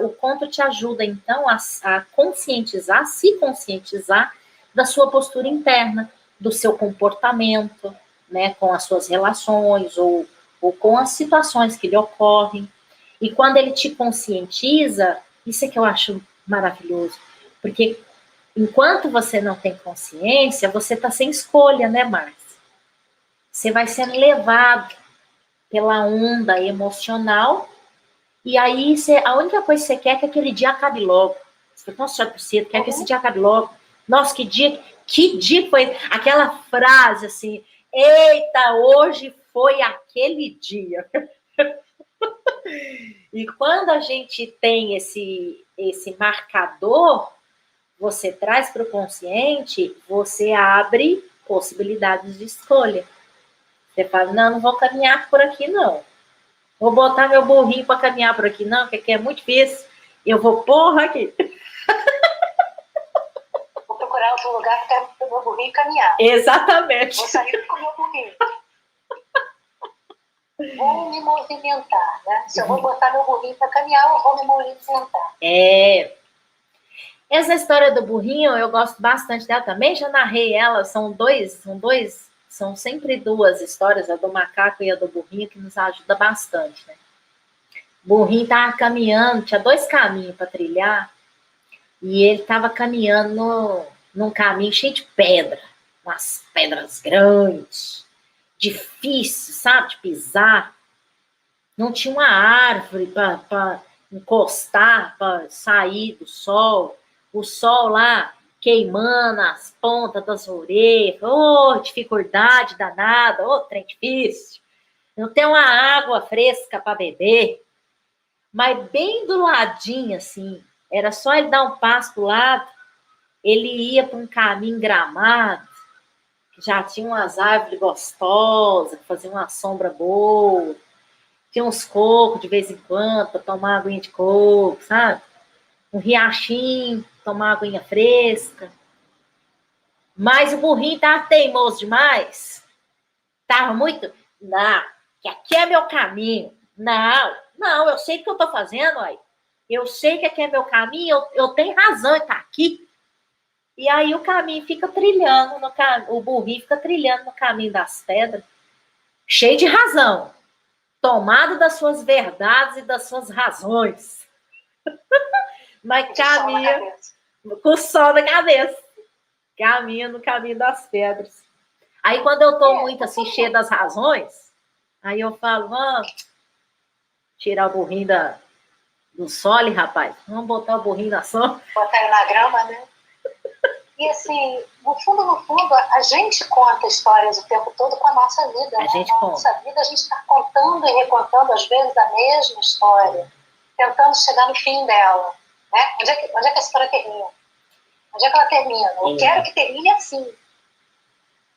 o conto te ajuda, então, a conscientizar, se conscientizar da sua postura interna, do seu comportamento, né, com as suas relações, ou com as situações que lhe ocorrem. E quando ele te conscientiza, isso é que eu acho maravilhoso, porque enquanto você não tem consciência, você está sem escolha, né, Márcia? Você vai sendo levado pela onda emocional, e aí a única coisa que você quer é que aquele dia acabe logo. Você fala, nossa, já preciso, quer que esse dia acabe logo. Nossa, que dia foi aquela frase assim, eita, hoje foi aquele dia. E quando a gente tem esse marcador, você traz para o consciente, você abre possibilidades de escolha. Você fala, não vou caminhar por aqui, não. Vou botar meu burrinho para caminhar por aqui, não, porque aqui é muito difícil. Eu vou porra aqui. Vou procurar outro lugar para o meu burrinho caminhar. Exatamente. Vou sair com o meu burrinho. Vou me movimentar, né? Se eu vou botar meu burrinho para caminhar, eu vou me movimentar. Essa história do burrinho, eu gosto bastante dela também, já narrei ela, são sempre duas histórias, a do macaco e a do burrinho, que nos ajuda bastante, né? O burrinho estava caminhando, tinha 2 caminhos para trilhar, e ele estava caminhando num caminho cheio de pedra, umas pedras grandes, difícil, sabe, de pisar. Não tinha uma árvore para encostar, para sair do sol. O sol lá queimando as pontas das orelhas. Ô, dificuldade danada, ô, trem difícil. Não tem uma água fresca para beber. Mas bem do ladinho, assim, era só ele dar um passo pro lado, ele ia para um caminho gramado, que já tinha umas árvores gostosas, que faziam uma sombra boa. Tinha uns cocos de vez em quando para tomar uma aguinha de coco, sabe? Um riachinho, tomar uma aguinha fresca. Mas o burrinho tava teimoso demais. Tava muito... Não, que aqui é meu caminho. Não, eu sei o que eu tô fazendo, aí. Eu sei que aqui é meu caminho, eu tenho razão em estar aqui. E aí o caminho fica trilhando, o burrinho fica trilhando no caminho das pedras, cheio de razão. Tomado das suas verdades e das suas razões. Mas caminha com o sol na cabeça. Caminha no caminho das pedras. Aí quando eu tô muito assim, cheia das razões, aí eu falo, vamos tirar o burrinho do sole, rapaz. Vamos botar o burrinho na sombra. Botar ele na grama, né? E assim, no fundo, a gente conta histórias o tempo todo com a nossa vida. A gente conta. Nossa vida, a gente está contando e recontando, às vezes, a mesma história, tentando chegar no fim dela. Né? Onde é que a história termina? Onde é que ela termina? Eu quero que termine assim.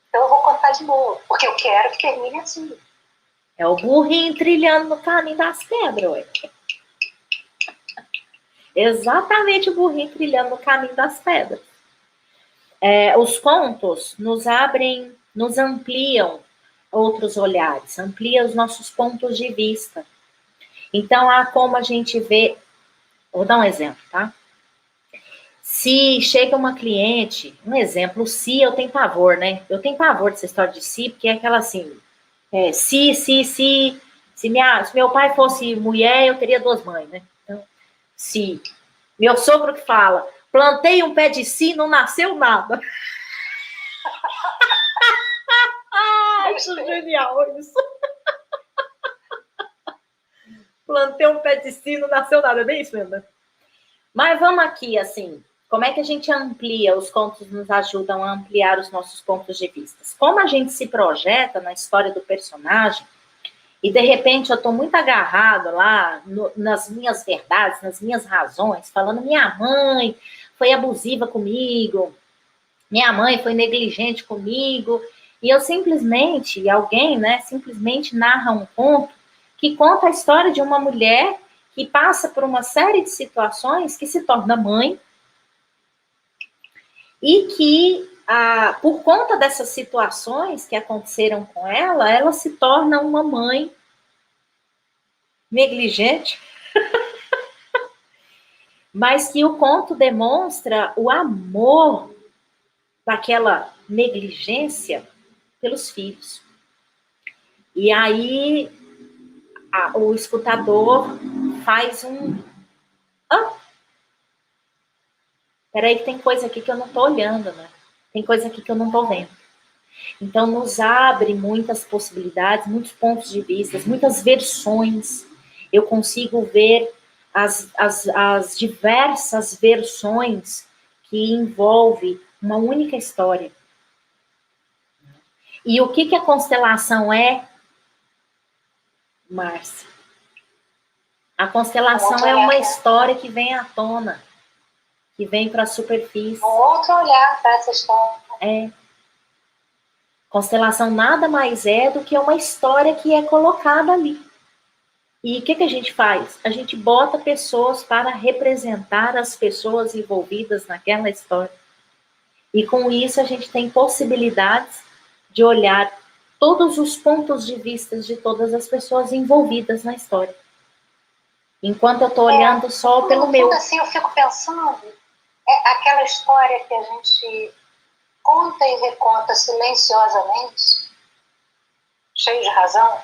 Então eu vou contar de novo, porque eu quero que termine assim. É o burrinho trilhando no caminho das pedras, ué. Exatamente o burrinho trilhando no caminho das pedras. Os contos nos abrem, nos ampliam outros olhares, ampliam os nossos pontos de vista. Então, há como a gente vê... Vou dar um exemplo, tá? Se chega uma cliente, um exemplo, se eu tenho pavor, né? Eu tenho pavor dessa história de si, porque é aquela assim, se meu pai fosse mulher, eu teria 2 mães, né? Então, se meu sogro que fala, plantei um pé de si, não nasceu nada. Acho genial isso. Plantei um pé de si, não nasceu nada, é bem isso mesmo, né? Mas vamos aqui, assim, como é que a gente amplia? Os contos nos ajudam a ampliar os nossos pontos de vista. Como a gente se projeta na história do personagem, e de repente eu estou muito agarrado lá nas minhas verdades, nas minhas razões, falando minha mãe foi abusiva comigo, minha mãe foi negligente comigo, e eu simplesmente, alguém, né, simplesmente narra um conto que conta a história de uma mulher que passa por uma série de situações que se torna mãe e que, por conta dessas situações que aconteceram com ela, ela se torna uma mãe negligente, mas que o conto demonstra o amor daquela negligência pelos filhos. E aí o escutador faz peraí que tem coisa aqui que eu não estou olhando, né? Tem coisa aqui que eu não estou vendo. Então, nos abre muitas possibilidades, muitos pontos de vista, muitas versões. Eu consigo ver as diversas versões que envolve uma única história. E o que a constelação é, Márcia? A constelação é uma história que vem à tona, que vem para a superfície. Um outro olhar para essa história. Constelação nada mais é do que uma história que é colocada ali. E o que a gente faz? A gente bota pessoas para representar as pessoas envolvidas naquela história. E com isso a gente tem possibilidades de olhar todos os pontos de vista de todas as pessoas envolvidas na história. Enquanto eu estou olhando só pelo meu. Assim, eu fico pensando, aquela história que a gente conta e reconta silenciosamente, cheio de razão,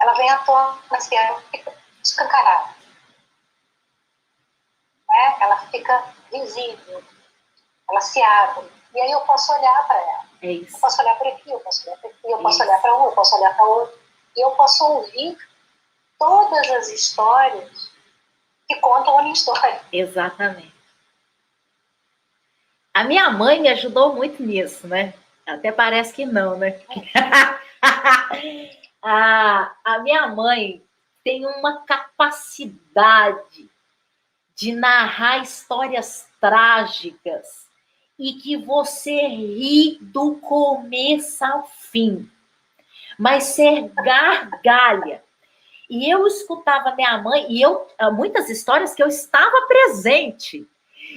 ela vem à tona, assim, ela fica escancarada. Né? Ela fica visível, ela se abre. E aí eu posso olhar para ela. É isso. Eu posso olhar para aqui, eu posso olhar para aqui, eu posso olhar para um, eu posso olhar para outro. E eu posso ouvir todas as histórias que contam a minha história. Exatamente. A minha mãe me ajudou muito nisso, né? Até parece que não, né? A minha mãe tem uma capacidade de narrar histórias trágicas e que você ri do começo ao fim, mas ser gargalha. E eu escutava minha mãe, e muitas histórias que eu estava presente,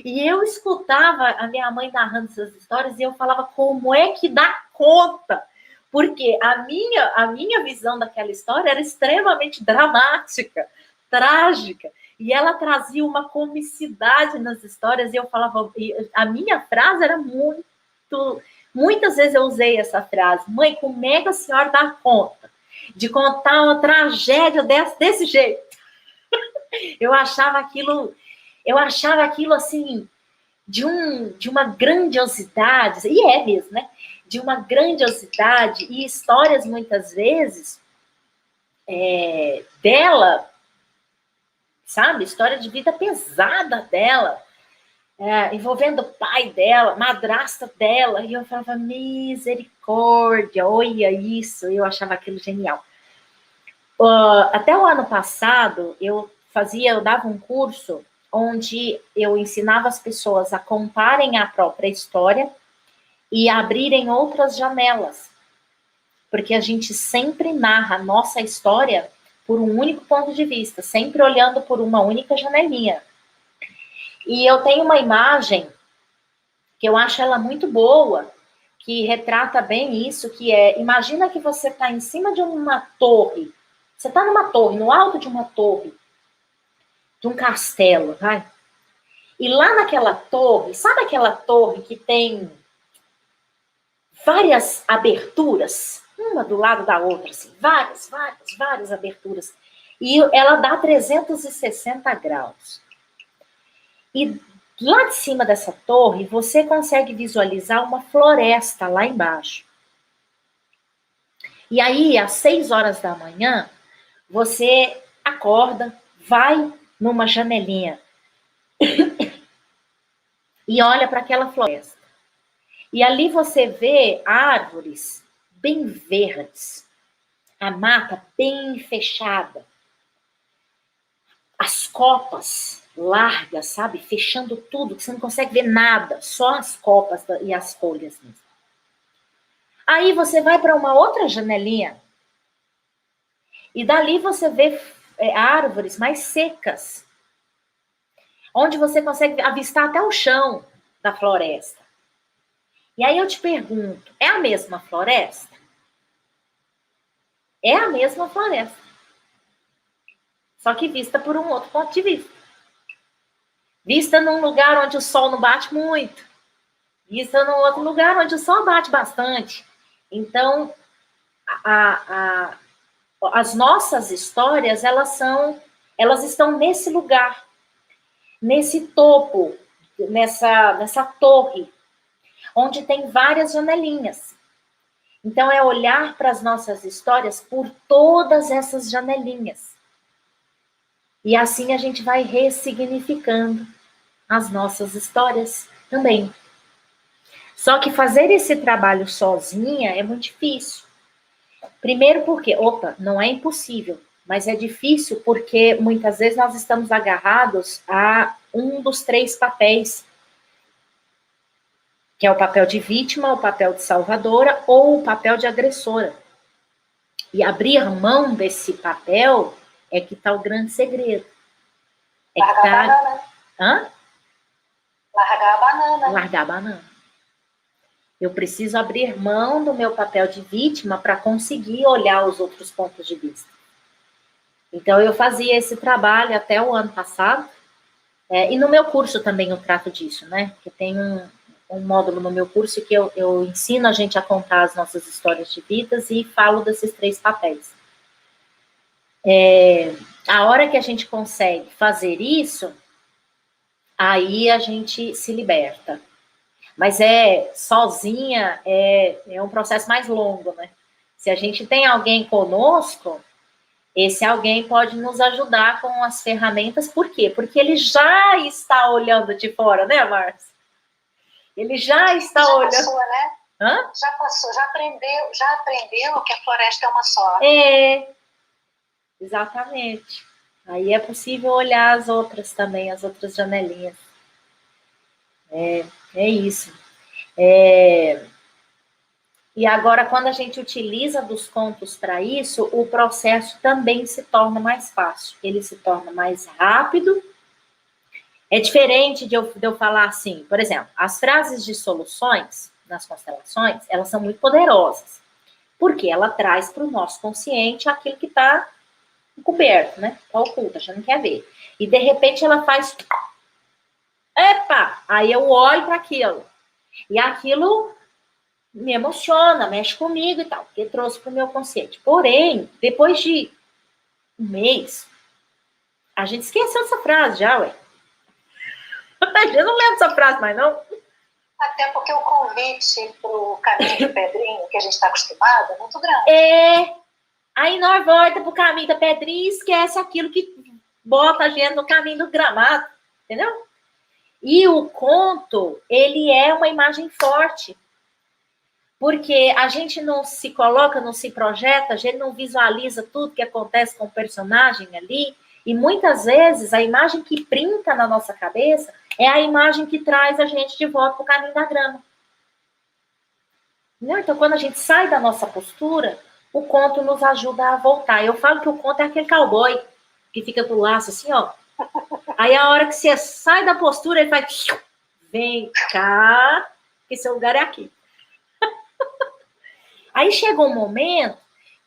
e eu escutava a minha mãe narrando essas histórias e eu falava, como é que dá conta? Porque a minha visão daquela história era extremamente dramática, trágica, e ela trazia uma comicidade nas histórias, e eu falava, e a minha frase era muitas vezes eu usei essa frase, mãe, como é que a senhora dá conta de contar uma tragédia desse jeito? Eu achava aquilo assim, de uma grandiosidade, e é mesmo, né? De uma grandiosidade, e histórias muitas vezes dela, sabe? História de vida pesada dela, envolvendo o pai dela, madrasta dela, e eu falava, misericórdia, olha isso, eu achava aquilo genial. Até o ano passado, eu dava um curso onde eu ensinava as pessoas a contarem a própria história e abrirem outras janelas. Porque a gente sempre narra a nossa história por um único ponto de vista, sempre olhando por uma única janelinha. E eu tenho uma imagem que eu acho ela muito boa, que retrata bem isso, que imagina que você está em cima de uma torre, você está numa torre, no alto de uma torre, de um castelo, vai? E lá naquela torre, sabe aquela torre que tem várias aberturas, uma do lado da outra, assim, várias aberturas. E ela dá 360 graus. E lá de cima dessa torre, você consegue visualizar uma floresta lá embaixo. E aí, às 6 horas da manhã, você acorda, vai numa janelinha e olha para aquela floresta. E ali você vê árvores bem verdes, a mata bem fechada, as copas largas, sabe? Fechando tudo, que você não consegue ver nada, só as copas e as folhas mesmo. Aí você vai para uma outra janelinha e dali você vê árvores mais secas, onde você consegue avistar até o chão da floresta. E aí eu te pergunto, é a mesma floresta? É a mesma floresta. Só que vista por um outro ponto de vista. Vista num lugar onde o sol não bate muito. Vista num outro lugar onde o sol bate bastante. Então, as nossas histórias, elas estão nesse lugar, nesse topo, nessa torre, onde tem várias janelinhas. Então, é olhar para as nossas histórias por todas essas janelinhas. E assim a gente vai ressignificando as nossas histórias também. Só que fazer esse trabalho sozinha é muito difícil. Primeiro porque, não é impossível, mas é difícil porque muitas vezes nós estamos agarrados a um dos 3 papéis, que é o papel de vítima, o papel de salvadora ou o papel de agressora. E abrir mão desse papel é que está o grande segredo. Largar a banana. Hã? Largar a banana. Largar a banana. Eu preciso abrir mão do meu papel de vítima para conseguir olhar os outros pontos de vista. Então, eu fazia esse trabalho até o ano passado. E no meu curso também eu trato disso, né? Porque tem um módulo no meu curso que eu ensino a gente a contar as nossas histórias de vidas e falo desses 3 papéis. A hora que a gente consegue fazer isso, aí a gente se liberta. Mas sozinha é um processo mais longo, né? Se a gente tem alguém conosco, esse alguém pode nos ajudar com as ferramentas. Por quê? Porque ele já está olhando de fora, né, Márcia? Ele já está olhando. Passou, né? Hã? Já passou, já aprendeu que a floresta é uma só. Exatamente. Aí é possível olhar as outras também, as outras janelinhas. É isso. E agora, quando a gente utiliza dos contos para isso, o processo também se torna mais fácil. Ele se torna mais rápido. É diferente de eu falar assim, por exemplo, as frases de soluções nas constelações, elas são muito poderosas. Porque ela traz para o nosso consciente aquilo que está encoberto, né? Está oculto, a gente não quer ver. E, de repente, ela faz... Epa! Aí eu olho para aquilo. E aquilo me emociona, mexe comigo e tal, porque trouxe para o meu consciente. Porém, depois de um mês, a gente esqueceu essa frase já, ué. A gente não lembra essa frase mais, não. Até porque o convite para o caminho de pedrinho, que a gente está acostumado, é muito grande. Aí nós voltamos para o caminho da pedrinha e esquece aquilo que bota a gente no caminho do gramado, entendeu? E o conto, ele é uma imagem forte. Porque a gente não se coloca, não se projeta, a gente não visualiza tudo que acontece com o personagem ali. E muitas vezes a imagem que printa na nossa cabeça é a imagem que traz a gente de volta para o caminho da grama. Não? Então, quando a gente sai da nossa postura, o conto nos ajuda a voltar. Eu falo que o conto é aquele cowboy que fica com o laço assim, ó. Aí a hora que você sai da postura, ele faz... Vem cá, que seu lugar é aqui. Aí chega um momento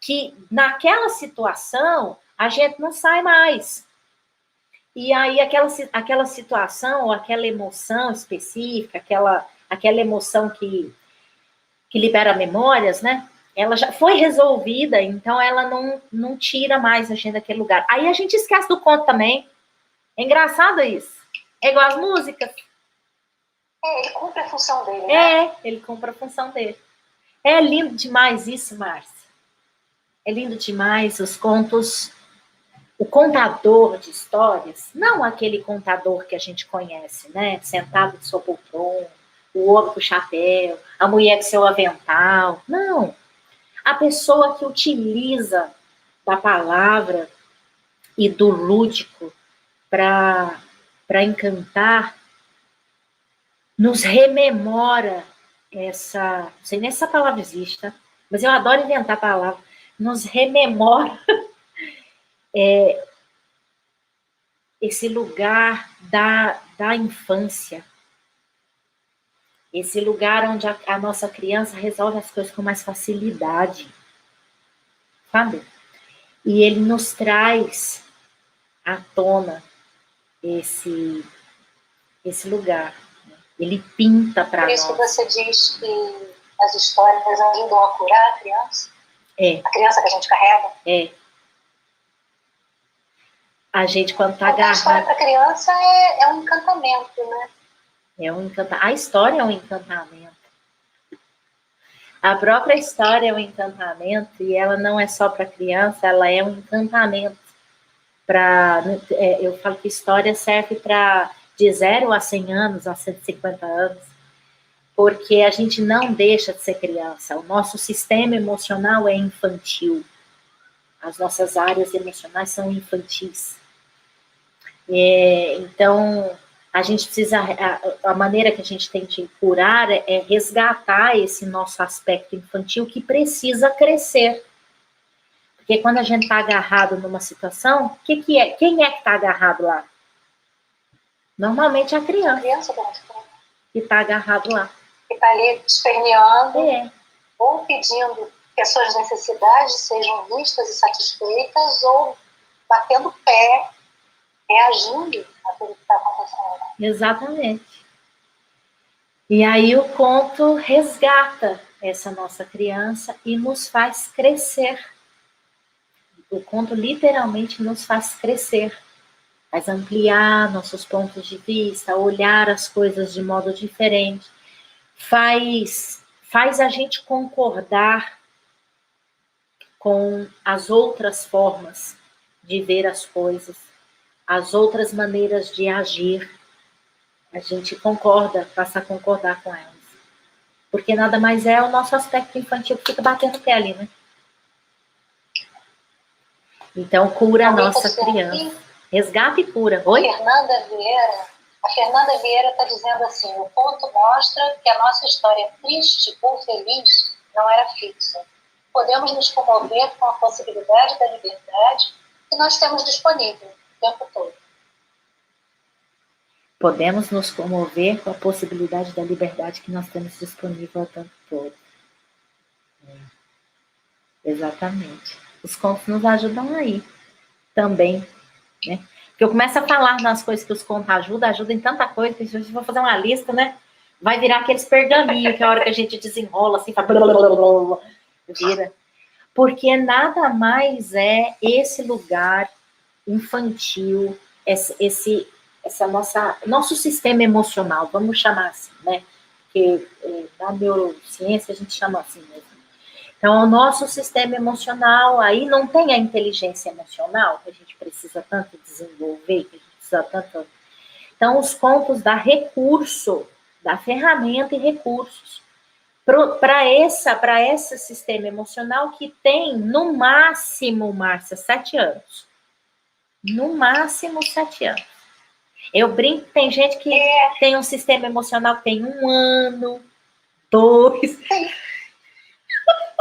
que, naquela situação, a gente não sai mais. E aí, aquela situação, ou aquela emoção específica, aquela emoção que libera memórias, né? Ela já foi resolvida, então ela não tira mais a gente daquele lugar. Aí a gente esquece do conto também. É engraçado isso. É igual as músicas. Ele cumpre a função dele, né? Ele cumpre a função dele. É lindo demais isso, Márcia. É lindo demais os contos. O contador de histórias, não aquele contador que a gente conhece, né? Sentado de sua poltrona, o outro com o chapéu, a mulher com seu avental. Não. A pessoa que utiliza da palavra e do lúdico para encantar, nos rememora essa... Não sei nem se essa palavra existe, tá? Mas eu adoro inventar palavras. Nos rememora esse lugar da infância. Esse lugar onde a nossa criança resolve as coisas com mais facilidade. Sabe? E ele nos traz à tona esse lugar. Ele pinta para nós. Por isso que você diz que as histórias ajudam a curar a criança? A criança que a gente carrega? A gente, quando está agarrado... A história para criança é um encantamento, né? A história é um encantamento. A própria história é um encantamento, e ela não é só para criança, ela é um encantamento. Eu falo que história serve para de 0 a 100 anos, a 150 anos, porque a gente não deixa de ser criança. O nosso sistema emocional é infantil. As nossas áreas emocionais são infantis. Então, a gente precisa... A maneira que a gente tem de curar é resgatar esse nosso aspecto infantil que precisa crescer. Porque quando a gente está agarrado numa situação, quem é que está agarrado lá? Normalmente é a criança. que está agarrado lá. Que está ali esperneando, É. ou pedindo que as suas necessidades sejam vistas e satisfeitas, ou batendo pé, reagindo àquilo que está acontecendo. Exatamente. E aí o conto resgata essa nossa criança e nos faz crescer. O conto literalmente nos faz crescer, faz ampliar nossos pontos de vista, olhar as coisas de modo diferente, faz a gente concordar com as outras formas de ver as coisas, as outras maneiras de agir. A gente concorda, passa a concordar com elas. Porque nada mais é o nosso aspecto infantil que fica batendo o pé ali, né? Então, cura a nossa criança. Resgata e cura. Oi? A Fernanda Vieira está dizendo assim: o conto mostra que a nossa história triste ou feliz não era fixa. Podemos nos comover com a possibilidade da liberdade que nós temos disponível o tempo todo. Podemos nos comover com a possibilidade da liberdade que nós temos disponível o tempo todo. Exatamente. Os contos nos ajudam aí também, né? Porque eu começo a falar nas coisas que os contos ajudam em tanta coisa, que a gente vai fazer uma lista, né? Vai virar aqueles pergaminhos, que é a hora que a gente desenrola, assim, faz vira. Porque nada mais é esse lugar infantil, nosso sistema emocional, vamos chamar assim, né? Porque na neurociência a gente chama assim mesmo. Então, o nosso sistema emocional, aí não tem a inteligência emocional, que a gente precisa tanto desenvolver, que a gente precisa tanto... Então, os contos dão recurso, dá ferramenta e recursos para esse sistema emocional que tem, no máximo, Márcia, 7 anos. No máximo, 7 anos. Eu brinco que tem gente que tem um sistema emocional que tem 1 ano, 2...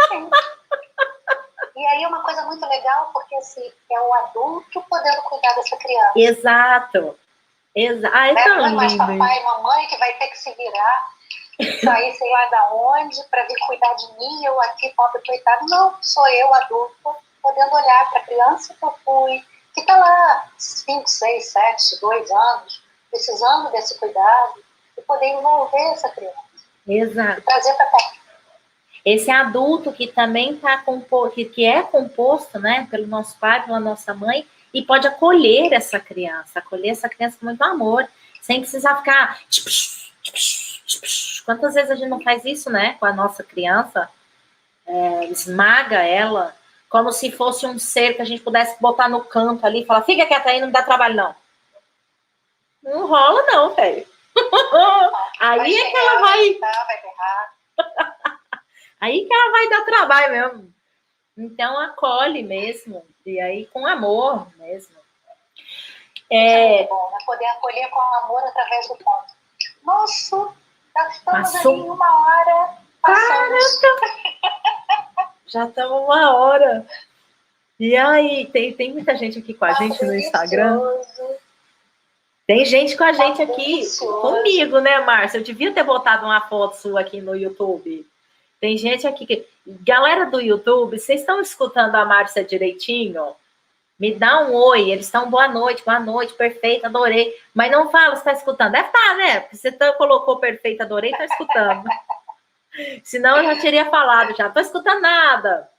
Sim. E aí é uma coisa muito legal, porque assim, é o adulto podendo cuidar dessa criança. Exato. Ai, né? tão Não é mais lindo. papai e mamãe que vai ter que se virar, sair sei lá da onde, para vir cuidar de mim, eu aqui, pobre coitado. Não, sou eu, adulto, podendo olhar para a criança que eu fui, que está lá 5, 6, 7, 2 anos, precisando desse cuidado, e poder envolver essa criança. Exato. E trazer para perto. Esse adulto que também está que é composto, né, pelo nosso pai, pela nossa mãe, e pode acolher essa criança com muito amor, sem precisar ficar... Quantas vezes a gente não faz isso, né, com a nossa criança? Esmaga ela, como se fosse um ser que a gente pudesse botar no canto ali e falar, fica quieta aí, não me dá trabalho, não. Não rola, não, velho. Aí é que ela vai berrar. Aí que ela vai dar trabalho mesmo. Então, acolhe mesmo. E aí, com amor mesmo. É bom, né? Poder acolher com amor através do conto. Nossa, já estamos ali em 1 hora. Já estamos 1 hora. E aí, tem muita gente aqui com a gente no Instagram. Tem gente com a gente aqui comigo, né, Márcia? Eu devia ter botado uma foto sua aqui no YouTube. Tem gente aqui que... Galera do YouTube, vocês estão escutando a Márcia direitinho? Me dá um oi. Eles estão boa noite, perfeito, adorei. Mas não fala se está escutando. Deve estar, né? Porque você colocou perfeito, adorei, está escutando. Senão eu já teria falado já. Não estou escutando nada.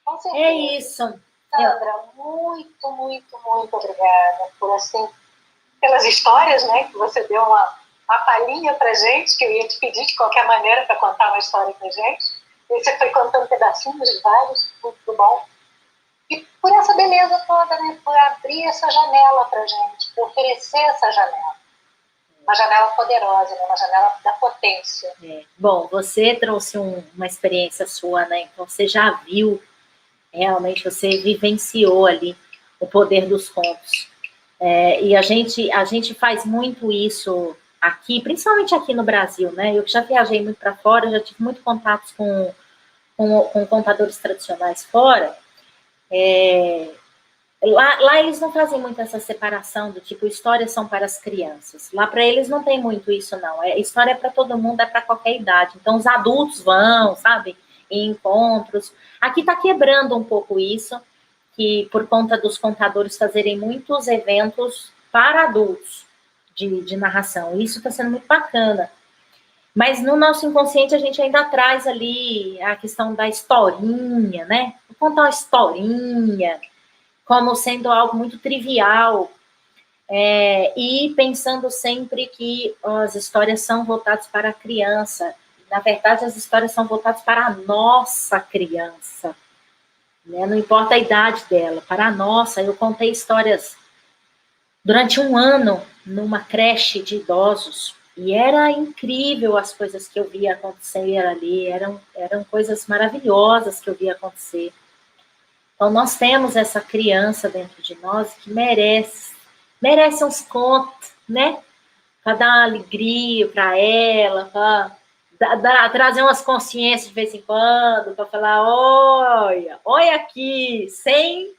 Com certeza. É isso. Sandra, muito, muito, muito obrigada por pelas histórias, né? Que você deu uma palhinha pra gente, que eu ia te pedir de qualquer maneira para contar uma história pra gente. E você foi contando pedacinhos de vários, muito bom. E por essa beleza toda, né? Por abrir essa janela pra gente, por oferecer essa janela. Uma janela poderosa, né? Uma janela da potência. Bom, você trouxe uma experiência sua, né? Então você já viu, realmente você vivenciou ali o poder dos contos. E a gente faz muito isso aqui, principalmente aqui no Brasil, né? Eu já viajei muito para fora, já tive muito contatos com contadores tradicionais fora. Lá eles não fazem muito essa separação do tipo, histórias são para as crianças. Lá para eles não tem muito isso, não. História é para todo mundo, é para qualquer idade. Então os adultos vão, sabe, em encontros. Aqui está quebrando um pouco isso, que por conta dos contadores fazerem muitos eventos para adultos de narração. Isso está sendo muito bacana. Mas no nosso inconsciente a gente ainda traz ali a questão da historinha, né? Vou contar uma historinha, como sendo algo muito trivial. E pensando sempre que as histórias são voltadas para a criança. Na verdade, as histórias são voltadas para a nossa criança. Né? Não importa a idade dela, para a nossa. Eu contei histórias durante um ano numa creche de idosos. E era incrível as coisas que eu via acontecer ali. Eram coisas maravilhosas que eu via acontecer. Então, nós temos essa criança dentro de nós que merece uns contos, né? Para dar uma alegria para ela, para trazer umas consciências de vez em quando, para falar, olha aqui, sem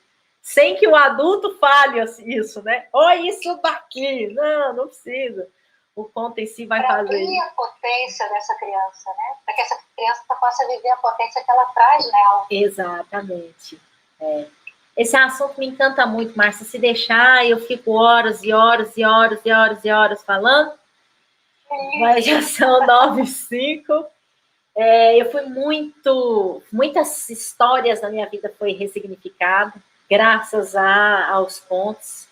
que o adulto fale isso, né? Olha isso daqui, não precisa. O conto em si vai fazer. Para abrir a potência dessa criança, né? Para que essa criança possa viver a potência que ela traz nela. Exatamente. Esse assunto me encanta muito, Márcia. Se deixar, eu fico horas e horas e horas e horas e horas falando. Mas já são 9h05. Eu fui muitas histórias na minha vida foi ressignificada, graças aos contos,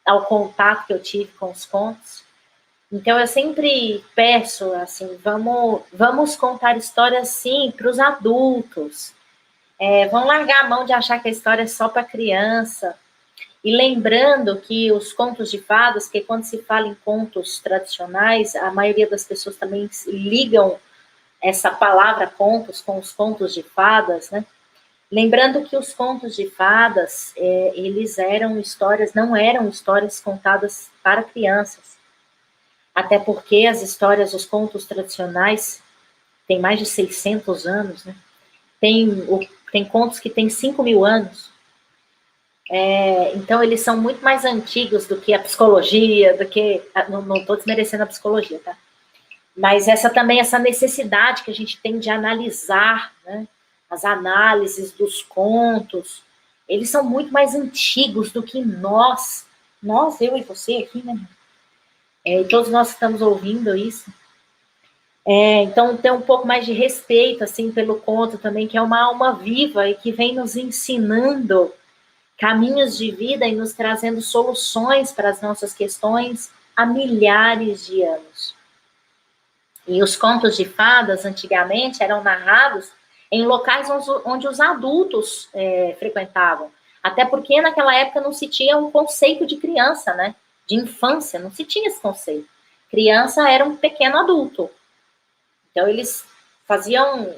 ao contato que eu tive com os contos. Então, eu sempre peço, assim, vamos contar histórias, sim, para os adultos. Vão largar a mão de achar que a história é só para criança. E lembrando que os contos de fadas, que quando se fala em contos tradicionais, a maioria das pessoas também ligam essa palavra contos com os contos de fadas, né? Lembrando que os contos de fadas, eles não eram histórias contadas para crianças. Até porque as histórias, os contos tradicionais, têm mais de 600 anos, né? Tem contos que têm 5.000 anos. Então, eles são muito mais antigos do que a psicologia, não estou desmerecendo a psicologia, tá? Mas essa necessidade que a gente tem de analisar, né? As análises dos contos, eles são muito mais antigos do que nós, eu e você aqui, né? E todos nós estamos ouvindo isso. Então, tem um pouco mais de respeito, assim, pelo conto também, que é uma alma viva e que vem nos ensinando caminhos de vida e nos trazendo soluções para as nossas questões há milhares de anos. E os contos de fadas, antigamente, eram narrados em locais onde os adultos frequentavam. Até porque, naquela época, não se tinha um conceito de criança, né? De infância, não se tinha esse conceito. Criança era um pequeno adulto. Então, eles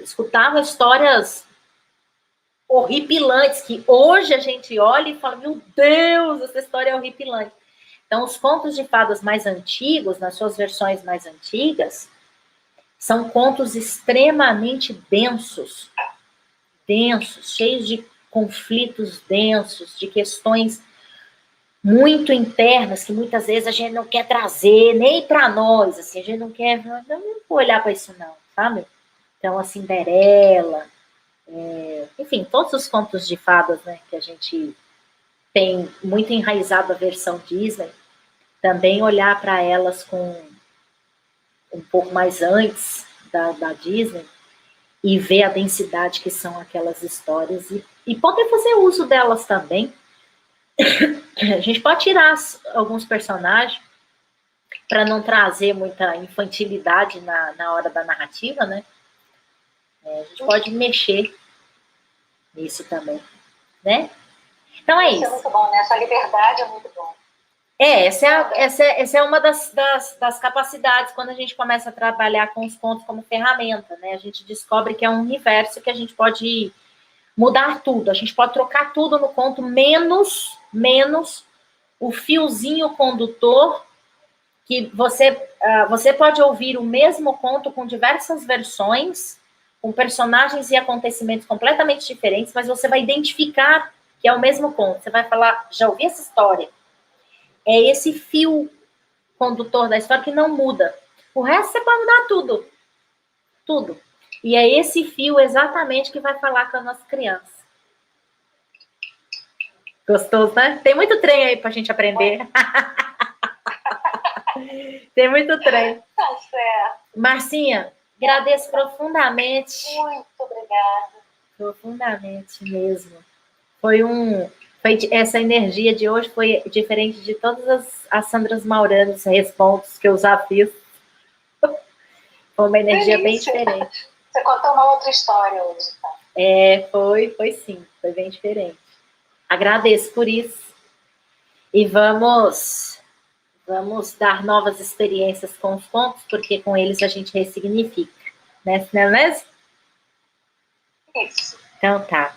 escutavam histórias horripilantes, que hoje a gente olha e fala, meu Deus, essa história é horripilante. Então, os contos de fadas mais antigos, nas suas versões mais antigas, são contos extremamente densos, cheios de conflitos densos, de questões muito internas, que muitas vezes a gente não quer trazer, nem para nós, assim, a gente não vou olhar para isso não, sabe? Então, a Cinderela, enfim, todos os contos de fadas, né, que a gente tem muito enraizado a versão Disney, também olhar para elas com um pouco mais antes da Disney e ver a densidade que são aquelas histórias e poder fazer uso delas também. A gente pode tirar alguns personagens para não trazer muita infantilidade na hora da narrativa, né? A gente pode mexer nisso também, né? Então é isso. Isso é muito bom, né? Essa liberdade é muito bom. Essa é uma das capacidades quando a gente começa a trabalhar com os contos como ferramenta, né? A gente descobre que é um universo que a gente pode mudar tudo, a gente pode trocar tudo no conto, menos o fiozinho condutor, que você pode ouvir o mesmo conto com diversas versões, com personagens e acontecimentos completamente diferentes, mas você vai identificar que é o mesmo ponto. Você vai falar, já ouvi essa história. É esse fio condutor da história que não muda. O resto você pode mudar tudo. Tudo. E é esse fio exatamente que vai falar com a nossa criança. Gostoso, né? Tem muito trem aí pra gente aprender. Tem muito trem. Tá certo. Marcinha, agradeço profundamente. Muito obrigada. Profundamente mesmo. Essa energia de hoje foi diferente de todas as Sandras Mauranos responsos que eu já fiz. Foi uma energia Delícia. bem diferente. Você contou uma outra história hoje, tá? Foi sim. Foi bem diferente. Agradeço por isso. E vamos dar novas experiências com os contos, porque com eles a gente ressignifica. Né? Não é mesmo? Isso. Então tá.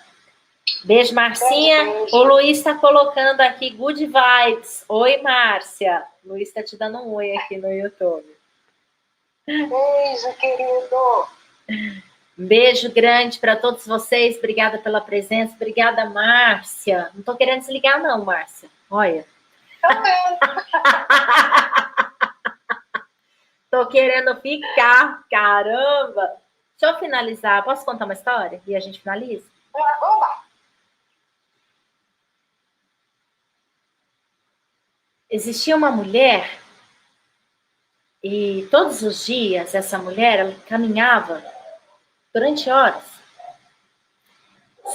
Beijo, Marcinha. Beijo. O Luiz está colocando aqui good vibes. Oi, Márcia. O Luiz está te dando um oi aqui no YouTube. Beijo, querido. Beijo grande para todos vocês. Obrigada pela presença. Obrigada, Márcia. Não estou querendo desligar, não, Márcia. Olha. Tô querendo ficar. Caramba. Deixa eu finalizar. Posso contar uma história? E a gente finaliza? Oba. Existia uma mulher e todos os dias essa mulher ela caminhava durante horas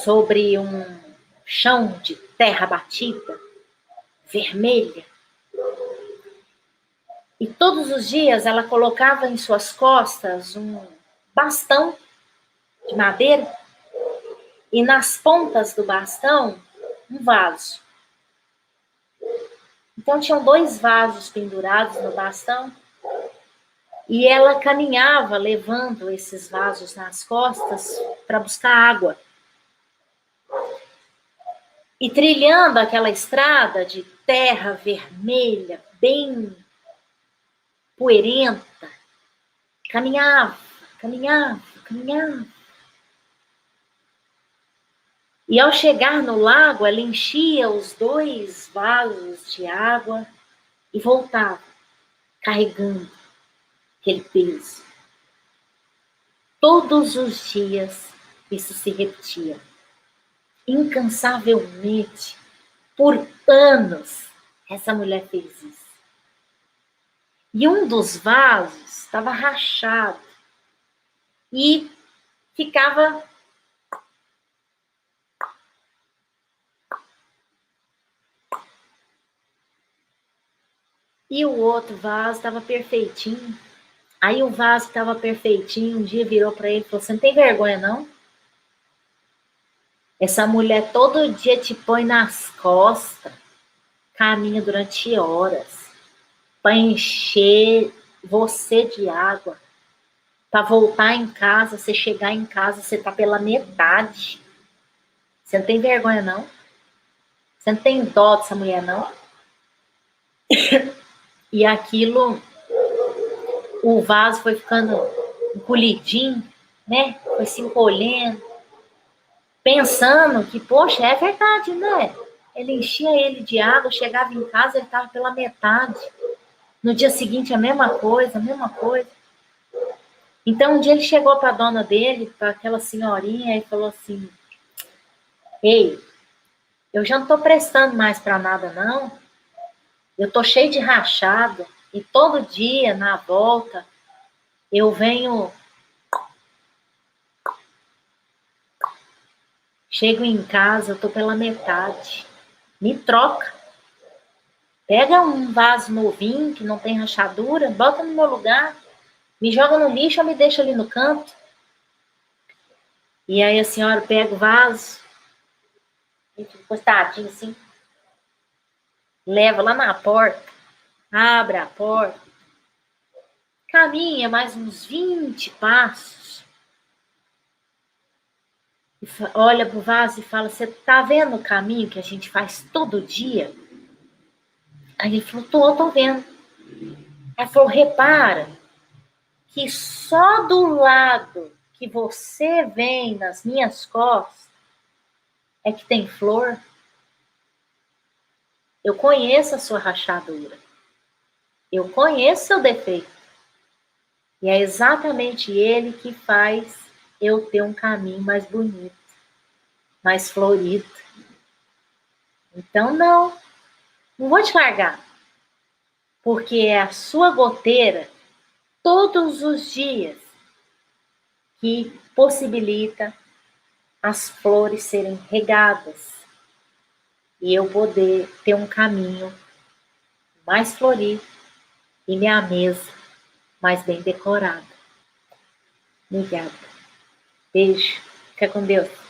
sobre um chão de terra batida, vermelha. E todos os dias ela colocava em suas costas um bastão de madeira e nas pontas do bastão um vaso. Então tinham 2 vasos pendurados no bastão e ela caminhava levando esses vasos nas costas para buscar água. E trilhando aquela estrada de terra vermelha, bem poeirenta, caminhava. E ao chegar no lago, ela enchia os 2 vasos de água e voltava, carregando aquele peso. Todos os dias isso se repetia, incansavelmente, por anos, essa mulher fez isso. E um dos vasos estava rachado e ficava e o outro vaso estava perfeitinho. Aí o vaso que estava perfeitinho, um dia virou para ele e falou: você não tem vergonha, não? Essa mulher todo dia te põe nas costas, caminha durante horas, para encher você de água, para voltar em casa, você chegar em casa, você tá pela metade. Você não tem vergonha, não? Você não tem dó dessa mulher, não? E aquilo, o vaso foi ficando encolhidinho, né? Foi se encolhendo, pensando que, poxa, é verdade, né? Ele enchia ele de água, chegava em casa, ele estava pela metade. No dia seguinte, a mesma coisa, Então, um dia ele chegou para a dona dele, para aquela senhorinha, e falou assim: ei, eu já não estou prestando mais para nada, não. Eu estou cheio de rachado, e todo dia, na volta, eu venho... Chego em casa, eu tô pela metade. Me troca. Pega um vaso novinho, que não tem rachadura, bota no meu lugar, me joga no lixo ou me deixa ali no canto. E aí a senhora pega o vaso, e fica encostadinho assim, leva lá na porta, abre a porta, caminha mais uns 20 passos, e olha pro vaso e fala: você tá vendo o caminho que a gente faz todo dia? Aí ele falou: tô vendo. Ela falou: repara que só do lado que você vem nas minhas costas é que tem flor, Eu conheço a sua rachadura. Eu conheço seu defeito. E é exatamente ele que faz eu ter um caminho mais bonito, mais florido. Então, não vou te largar. Porque é a sua goteira, todos os dias, que possibilita as flores serem regadas e eu poder ter um caminho mais florido e minha mesa mais bem decorada. Obrigada. Beijo. Fica com Deus.